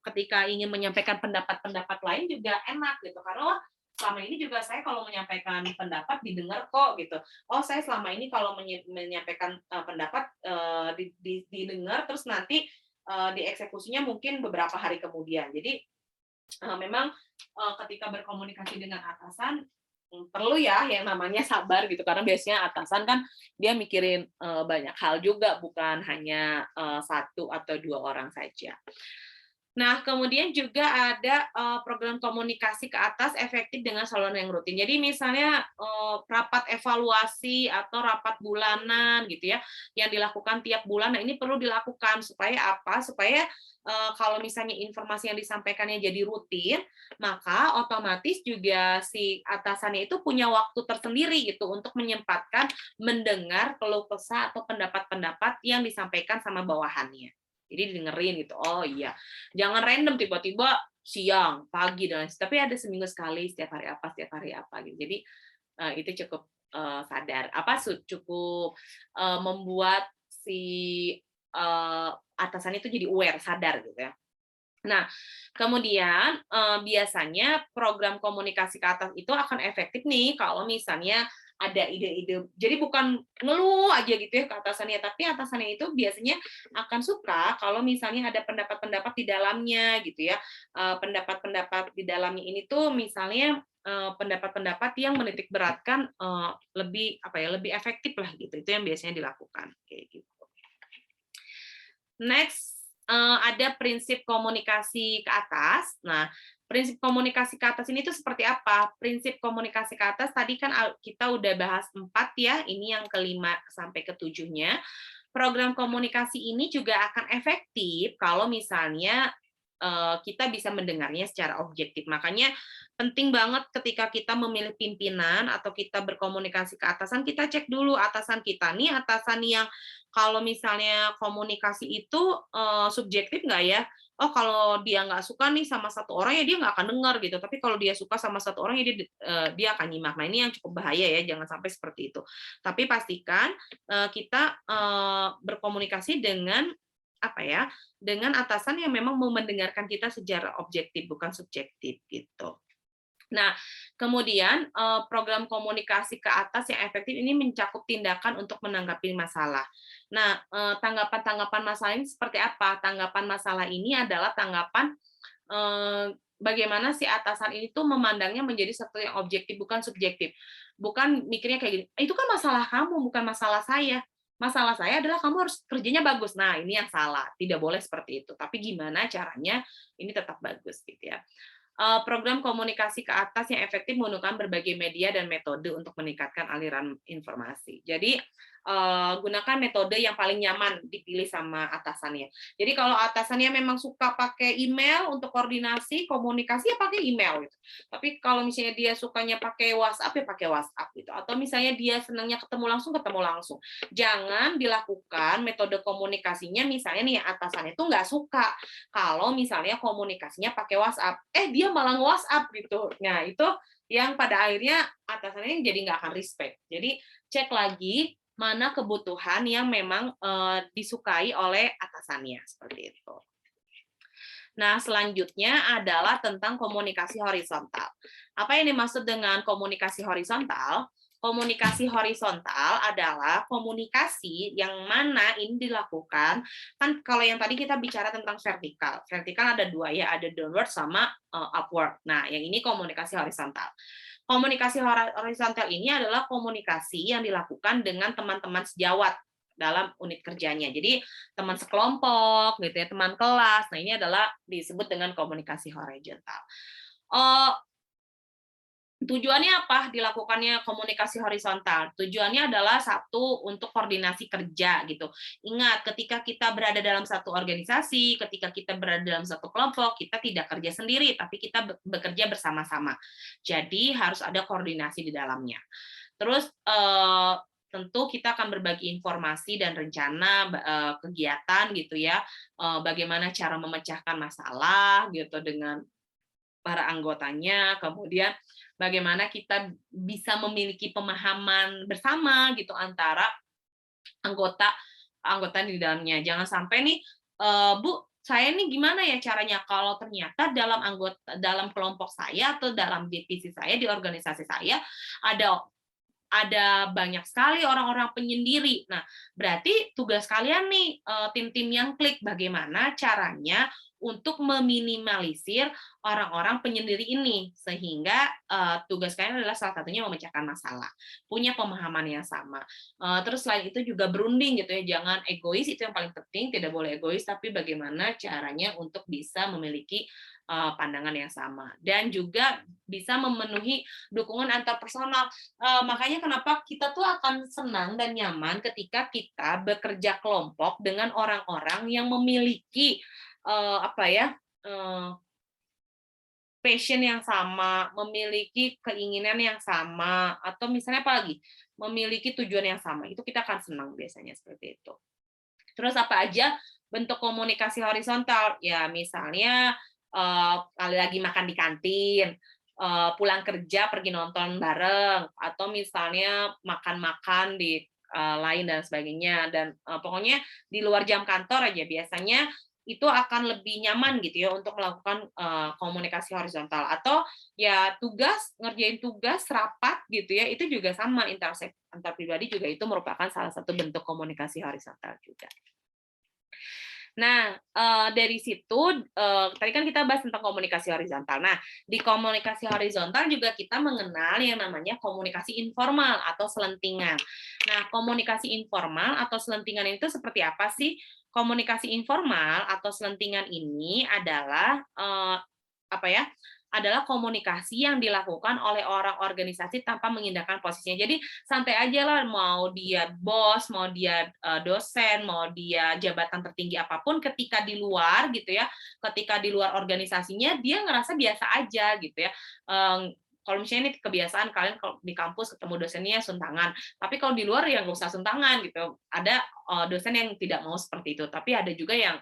ketika ingin menyampaikan pendapat-pendapat lain juga enak gitu. Karena selama ini juga saya kalau menyampaikan pendapat didengar kok gitu. Oh, saya selama ini kalau menyampaikan pendapat didengar terus nanti dieksekusinya mungkin beberapa hari kemudian. Jadi memang ketika berkomunikasi dengan atasan perlu ya yang namanya sabar gitu karena biasanya atasan kan dia mikirin banyak hal juga bukan hanya satu atau dua orang saja. Nah, kemudian juga ada program komunikasi ke atas efektif dengan saluran yang rutin. Jadi misalnya rapat evaluasi atau rapat bulanan gitu ya, yang dilakukan tiap bulan. Nah, ini perlu dilakukan supaya apa? Supaya kalau misalnya informasi yang disampaikannya jadi rutin, maka otomatis juga si atasannya itu punya waktu tersendiri gitu untuk menyempatkan mendengar keluh kesah atau pendapat-pendapat yang disampaikan sama bawahannya. Jadi didengerin gitu. Oh iya, jangan random tiba-tiba siang, pagi dan lain-lain. Tapi ada seminggu sekali setiap hari apa gitu. Jadi itu cukup sadar cukup membuat si atasan itu jadi aware, sadar gitu ya. Nah, kemudian biasanya program komunikasi ke atas itu akan efektif nih kalau misalnya ada ide-ide. Jadi bukan ngeluh aja gitu ya ke atasannya, tapi atasannya itu biasanya akan suka kalau misalnya ada pendapat-pendapat di dalamnya gitu ya. Pendapat-pendapat di dalamnya ini tuh misalnya pendapat-pendapat yang menitik beratkan lebih efektif lah gitu. Itu yang biasanya dilakukan kayak gitu. Next, ada prinsip komunikasi ke atas. Nah, prinsip komunikasi ke atas ini tuh seperti apa? Prinsip komunikasi ke atas tadi kan kita udah bahas 4 ya, ini yang kelima sampai ketujuhnya. Program komunikasi ini juga akan efektif kalau misalnya kita bisa mendengarnya secara objektif. Makanya penting banget ketika kita memilih pimpinan atau kita berkomunikasi ke atasan, kita cek dulu atasan kita nih, atasan yang kalau misalnya komunikasi itu subjektif nggak ya? Oh, kalau dia nggak suka nih sama satu orang ya dia nggak akan dengar gitu. Tapi kalau dia suka sama satu orang ya dia akan nyimak. Nah, ini yang cukup bahaya ya, jangan sampai seperti itu. Tapi pastikan kita berkomunikasi dengan dengan atasan yang memang mau mendengarkan kita secara objektif bukan subjektif gitu. Nah, kemudian program komunikasi ke atas yang efektif ini mencakup tindakan untuk menanggapi masalah. Nah, tanggapan-tanggapan masalah ini seperti apa? Tanggapan masalah ini adalah tanggapan bagaimana si atasan ini tuh memandangnya menjadi sesuatu yang objektif bukan subjektif. Bukan mikirnya kayak gini, itu kan masalah kamu bukan masalah saya. Masalah saya adalah kamu harus kerjanya bagus. Nah, ini yang salah. Tidak boleh seperti itu. Tapi gimana caranya ini tetap bagus gitu ya. Program komunikasi ke atas yang efektif menggunakan berbagai media dan metode untuk meningkatkan aliran informasi. Jadi gunakan metode yang paling nyaman dipilih sama atasannya. Jadi kalau atasannya memang suka pakai email untuk koordinasi komunikasi ya pakai email gitu. Tapi kalau misalnya dia sukanya pakai WhatsApp ya pakai WhatsApp gitu. Atau misalnya dia senangnya ketemu langsung. Jangan dilakukan metode komunikasinya misalnya nih atasannya itu nggak suka kalau misalnya komunikasinya pakai WhatsApp. Dia malah WhatsApp gitu. Nah, itu yang pada akhirnya atasannya jadi nggak akan respect. Jadi cek lagi mana kebutuhan yang memang disukai oleh atasannya seperti itu. Nah, selanjutnya adalah tentang komunikasi horizontal. Apa yang dimaksud dengan komunikasi horizontal? Komunikasi horizontal adalah komunikasi yang mana ini dilakukan, kan kalau yang tadi kita bicara tentang vertikal. Vertikal ada dua ya, ada downward sama upward. Nah, yang ini komunikasi horizontal. Komunikasi horizontal ini adalah komunikasi yang dilakukan dengan teman-teman sejawat dalam unit kerjanya. Jadi teman sekelompok, gitu ya, teman kelas. Nah, ini adalah disebut dengan komunikasi horizontal. Tujuannya apa dilakukannya komunikasi horizontal? Tujuannya adalah satu, untuk koordinasi kerja gitu. Ingat, ketika kita berada dalam satu organisasi, ketika kita berada dalam satu kelompok, kita tidak kerja sendiri, tapi kita bekerja bersama-sama. Jadi harus ada koordinasi di dalamnya. Terus tentu kita akan berbagi informasi dan rencana kegiatan gitu ya, bagaimana cara memecahkan masalah gitu dengan para anggotanya, kemudian bagaimana kita bisa memiliki pemahaman bersama gitu antara anggota anggota di dalamnya. Jangan sampai nih, Bu, saya nih gimana ya caranya kalau ternyata dalam kelompok saya atau dalam divisi saya di organisasi saya ada banyak sekali orang-orang penyendiri. Nah, berarti tugas kalian nih, tim-tim yang klik, bagaimana caranya untuk meminimalisir orang-orang penyendiri ini, sehingga tugas kalian adalah salah satunya memecahkan masalah, punya pemahaman yang sama. Terus selain itu juga berunding gitu ya, jangan egois, itu yang paling penting, tidak boleh egois, tapi bagaimana caranya untuk bisa memiliki pandangan yang sama, dan juga bisa memenuhi dukungan antar personal. Makanya kenapa kita tuh akan senang dan nyaman ketika kita bekerja kelompok dengan orang-orang yang memiliki apa ya, passion yang sama, memiliki keinginan yang sama, atau misalnya apa lagi, memiliki tujuan yang sama. Itu kita akan senang biasanya seperti itu. Terus apa aja bentuk komunikasi horizontal? Ya misalnya lagi makan di kantin, pulang kerja pergi nonton bareng, atau misalnya makan-makan di lain dan sebagainya. Dan pokoknya di luar jam kantor aja biasanya itu akan lebih nyaman gitu ya untuk melakukan komunikasi horizontal. Atau ya ngerjain tugas rapat gitu ya, itu juga sama, intersek antar pribadi juga itu merupakan salah satu bentuk komunikasi horizontal juga. Nah, dari situ, tadi kan kita bahas tentang komunikasi horizontal. Nah, di komunikasi horizontal juga kita mengenal yang namanya komunikasi informal atau selentingan. Nah, komunikasi informal atau selentingan itu seperti apa sih? Komunikasi informal atau selentingan ini adalah, apa ya, adalah komunikasi yang dilakukan oleh orang organisasi tanpa mengindahkan posisinya. Jadi santai aja lah, mau dia bos, mau dia dosen, mau dia jabatan tertinggi apapun, ketika di luar gitu ya, ketika di luar organisasinya dia ngerasa biasa aja gitu ya. Kalau misalnya ini kebiasaan kalian kalau di kampus ketemu dosennya suntangan, tapi kalau di luar ya nggak usah suntangan gitu. Ada dosen yang tidak mau seperti itu, tapi ada juga yang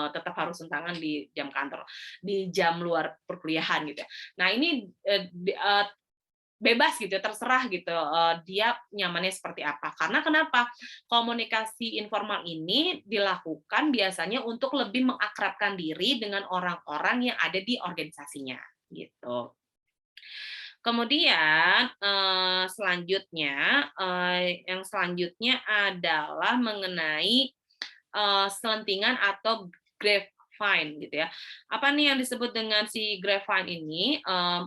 tetap harus suntangan di jam kantor, di jam luar perkuliahan gitu ya. Nah ini bebas gitu, terserah gitu dia nyamannya seperti apa. Karena kenapa? Komunikasi informal ini dilakukan biasanya untuk lebih mengakrabkan diri dengan orang-orang yang ada di organisasinya gitu. Kemudian yang selanjutnya adalah mengenai selentingan atau grapevine gitu ya. Apa nih yang disebut dengan si grapevine ini?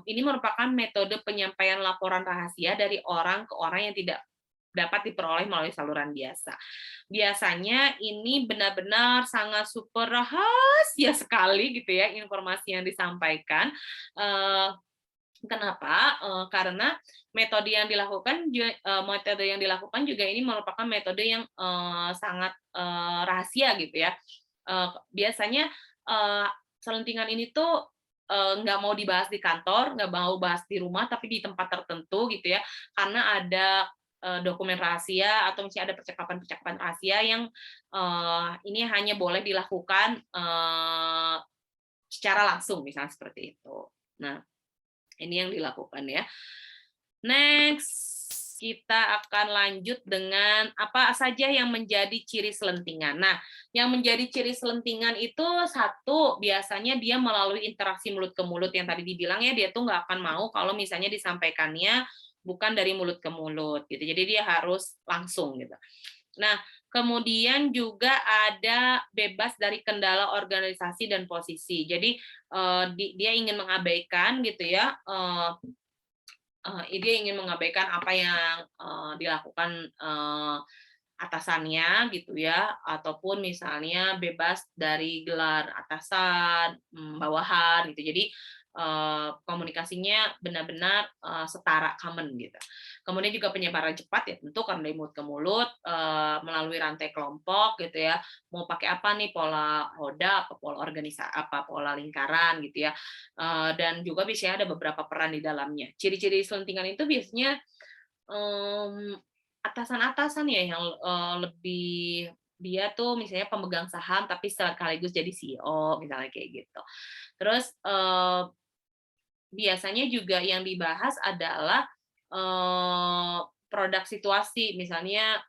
Ini merupakan metode penyampaian laporan rahasia dari orang ke orang yang tidak dapat diperoleh melalui saluran biasa. Biasanya ini benar-benar sangat super rahasia sekali gitu ya informasi yang disampaikan. Kenapa? Karena metode yang dilakukan juga ini merupakan metode yang sangat rahasia gitu ya. Biasanya selentingan ini tuh nggak mau dibahas di kantor, nggak mau bahas di rumah, tapi di tempat tertentu gitu ya, karena ada dokumen rahasia atau misalnya ada percakapan-percakapan rahasia yang ini hanya boleh dilakukan secara langsung, misalnya seperti itu. Nah, ini yang dilakukan ya. Next, kita akan lanjut dengan apa saja yang menjadi ciri selentingan. Nah, yang menjadi ciri selentingan itu satu, biasanya dia melalui interaksi mulut ke mulut yang tadi dibilang ya, dia tuh nggak akan mau kalau misalnya disampaikannya bukan dari mulut ke mulut gitu. Jadi dia harus langsung gitu. Nah, kemudian juga ada bebas dari kendala organisasi dan posisi. Jadi dia ingin mengabaikan gitu ya, dia ingin mengabaikan apa yang dilakukan atasannya gitu ya, ataupun misalnya bebas dari gelar atasan, bawahan gitu. Jadi komunikasinya benar-benar setara, common gitu. Kemudian juga penyebaran cepat ya tentu kan dari mulut ke mulut, melalui rantai kelompok gitu ya. Mau pakai apa nih, pola ODA, apa pola apa pola lingkaran gitu ya. Dan juga biasanya ada beberapa peran di dalamnya. Ciri-ciri selentingan itu biasanya atasan-atasan ya yang lebih, dia tuh misalnya pemegang saham tapi sekaligus jadi CEO misalnya kayak gitu. Terus biasanya juga yang dibahas adalah produk situasi, misalnya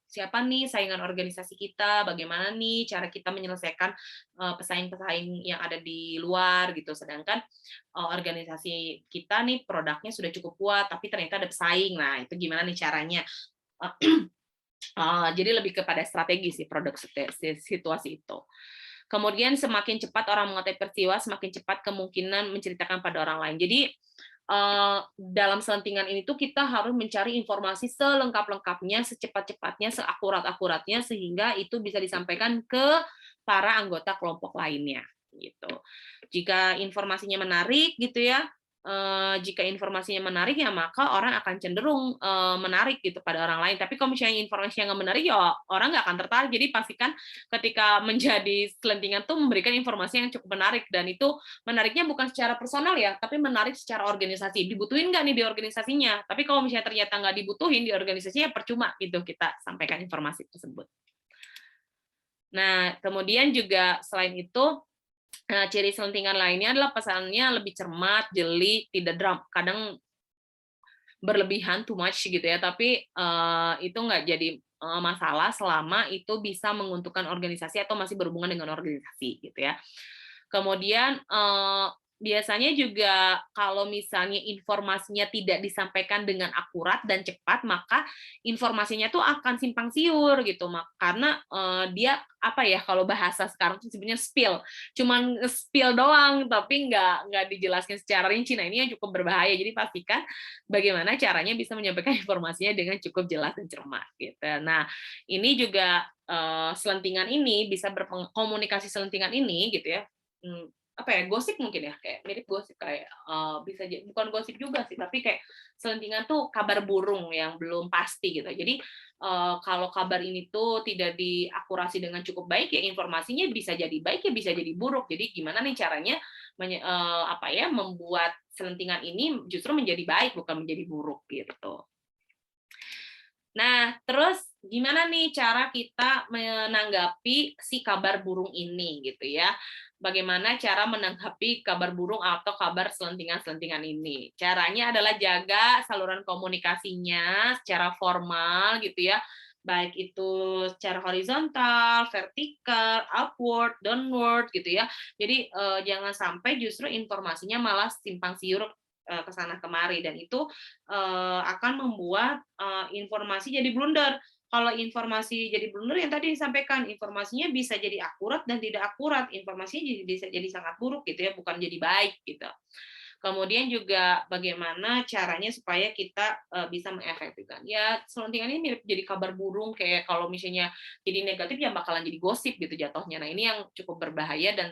siapa nih saingan organisasi kita, bagaimana nih cara kita menyelesaikan pesaing-pesaing yang ada di luar gitu. Sedangkan organisasi kita nih produknya sudah cukup kuat, tapi ternyata ada pesaing. Nah, itu gimana nih caranya? Jadi lebih kepada strategi sih produk situasi itu. Kemudian semakin cepat orang mengetahui peristiwa, semakin cepat kemungkinan menceritakan pada orang lain. Jadi dalam selentingan ini tuh kita harus mencari informasi selengkap-lengkapnya, secepat-cepatnya, seakurat-akuratnya sehingga itu bisa disampaikan ke para anggota kelompok lainnya gitu. Jika informasinya menarik gitu ya, jika informasinya menarik ya maka orang akan cenderung menarik gitu pada orang lain. Tapi kalau misalnya informasinya nggak menarik ya orang nggak akan tertarik. Jadi pastikan ketika menjadi selentingan tuh memberikan informasi yang cukup menarik, dan itu menariknya bukan secara personal ya, tapi menarik secara organisasi. Dibutuhin nggak nih di organisasinya? Tapi kalau misalnya ternyata nggak dibutuhin di organisasinya, percuma gitu kita sampaikan informasi tersebut. Nah, kemudian juga selain itu, ciri selentingan lainnya adalah pesannya lebih cermat, jeli, tidak kadang berlebihan, too much gitu ya, tapi itu nggak jadi masalah selama itu bisa menguntungkan organisasi atau masih berhubungan dengan organisasi gitu ya. Kemudian biasanya juga kalau misalnya informasinya tidak disampaikan dengan akurat dan cepat, maka informasinya tuh akan simpang siur gitu, karena dia apa ya, kalau bahasa sekarang tuh sebenarnya spill, cuman spill doang tapi nggak dijelaskan secara rinci. Nah, ini yang cukup berbahaya. Jadi pastikan bagaimana caranya bisa menyampaikan informasinya dengan cukup jelas dan cermat gitu. Nah, ini juga selentingan ini bisa berkomunikasi, selentingan ini gitu ya, apa ya, gosip mungkin ya, kayak mirip gosip, kayak bisa bukan gosip juga sih, tapi kayak selentingan tuh kabar burung yang belum pasti gitu. Jadi kalau kabar ini tuh tidak diakurasi dengan cukup baik ya informasinya bisa jadi baik ya bisa jadi buruk. Jadi gimana nih caranya apa ya, membuat selentingan ini justru menjadi baik bukan menjadi buruk gitu. Nah, terus gimana nih cara kita menanggapi si kabar burung ini gitu ya? Bagaimana cara menanggapi kabar burung atau kabar selentingan-selentingan ini? Caranya adalah jaga saluran komunikasinya secara formal gitu ya, baik itu secara horizontal, vertikal, upward, downward gitu ya. Jadi jangan sampai justru informasinya malah simpang siur ke sana kemari, dan itu akan membuat informasi jadi blunder. Kalau informasi jadi blunder yang tadi disampaikan, informasinya bisa jadi akurat dan tidak akurat, informasinya bisa jadi sangat buruk gitu ya, bukan jadi baik gitu. Kemudian juga bagaimana caranya supaya kita bisa mengefektifkan. Ya, selentingan ini mirip jadi kabar burung, kayak kalau misalnya jadi negatif ya bakalan jadi gosip gitu jatuhnya. Nah, ini yang cukup berbahaya dan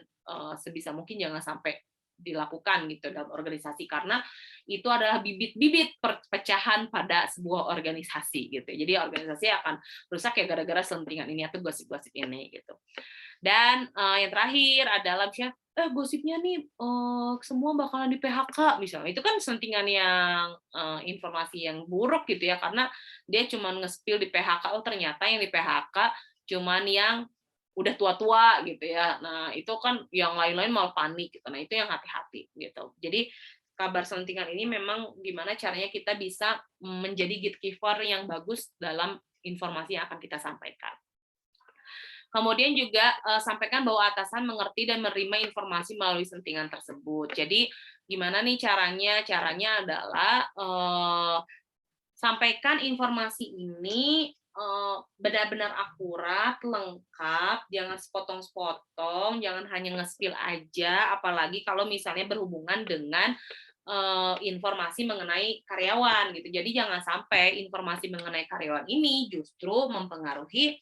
sebisa mungkin jangan sampai dilakukan gitu dalam organisasi, karena itu adalah bibit-bibit perpecahan pada sebuah organisasi gitu. Jadi organisasi akan rusak ya gara-gara selentingan ini atau gosip-gosip ini gitu. Dan yang terakhir adalah misalnya gosipnya nih semua bakalan di PHK misalnya. Itu kan selentingan yang informasi yang buruk gitu ya, karena dia cuma nge-spill di PHK, oh ternyata yang di PHK cuman yang udah tua-tua gitu ya. Nah, itu kan yang lain-lain malah panik gitu. Nah, itu yang hati-hati gitu. Jadi kabar selentingan ini memang gimana caranya kita bisa menjadi gatekeeper yang bagus dalam informasi yang akan kita sampaikan. Kemudian juga sampaikan bahwa atasan mengerti dan menerima informasi melalui selentingan tersebut. Jadi gimana nih caranya? Caranya adalah sampaikan informasi ini benar-benar akurat, lengkap, jangan sepotong-sepotong, jangan hanya nge-spill aja, apalagi kalau misalnya berhubungan dengan informasi mengenai karyawan gitu. Jadi jangan sampai informasi mengenai karyawan ini justru mempengaruhi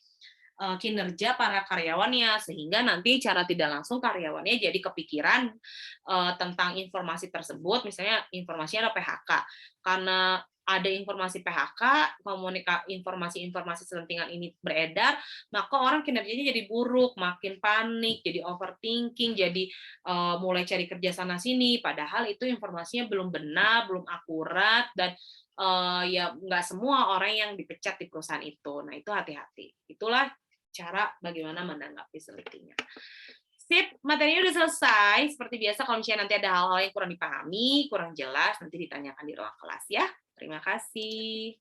kinerja para karyawannya, sehingga nanti cara tidak langsung karyawannya jadi kepikiran tentang informasi tersebut, misalnya informasinya ada PHK. Karena ada informasi PHK, informasi-informasi selentingan ini beredar, maka orang kinerjanya jadi buruk, makin panik, jadi overthinking, jadi mulai cari kerja sana sini, padahal itu informasinya belum benar, belum akurat, dan ya nggak semua orang yang dipecat di perusahaan itu. Nah, itu hati-hati. Itulah cara bagaimana menanggapi selentingan. Sip, materinya udah selesai. Seperti biasa, kalau misalnya nanti ada hal-hal yang kurang dipahami, kurang jelas, nanti ditanyakan di ruang kelas ya. Terima kasih.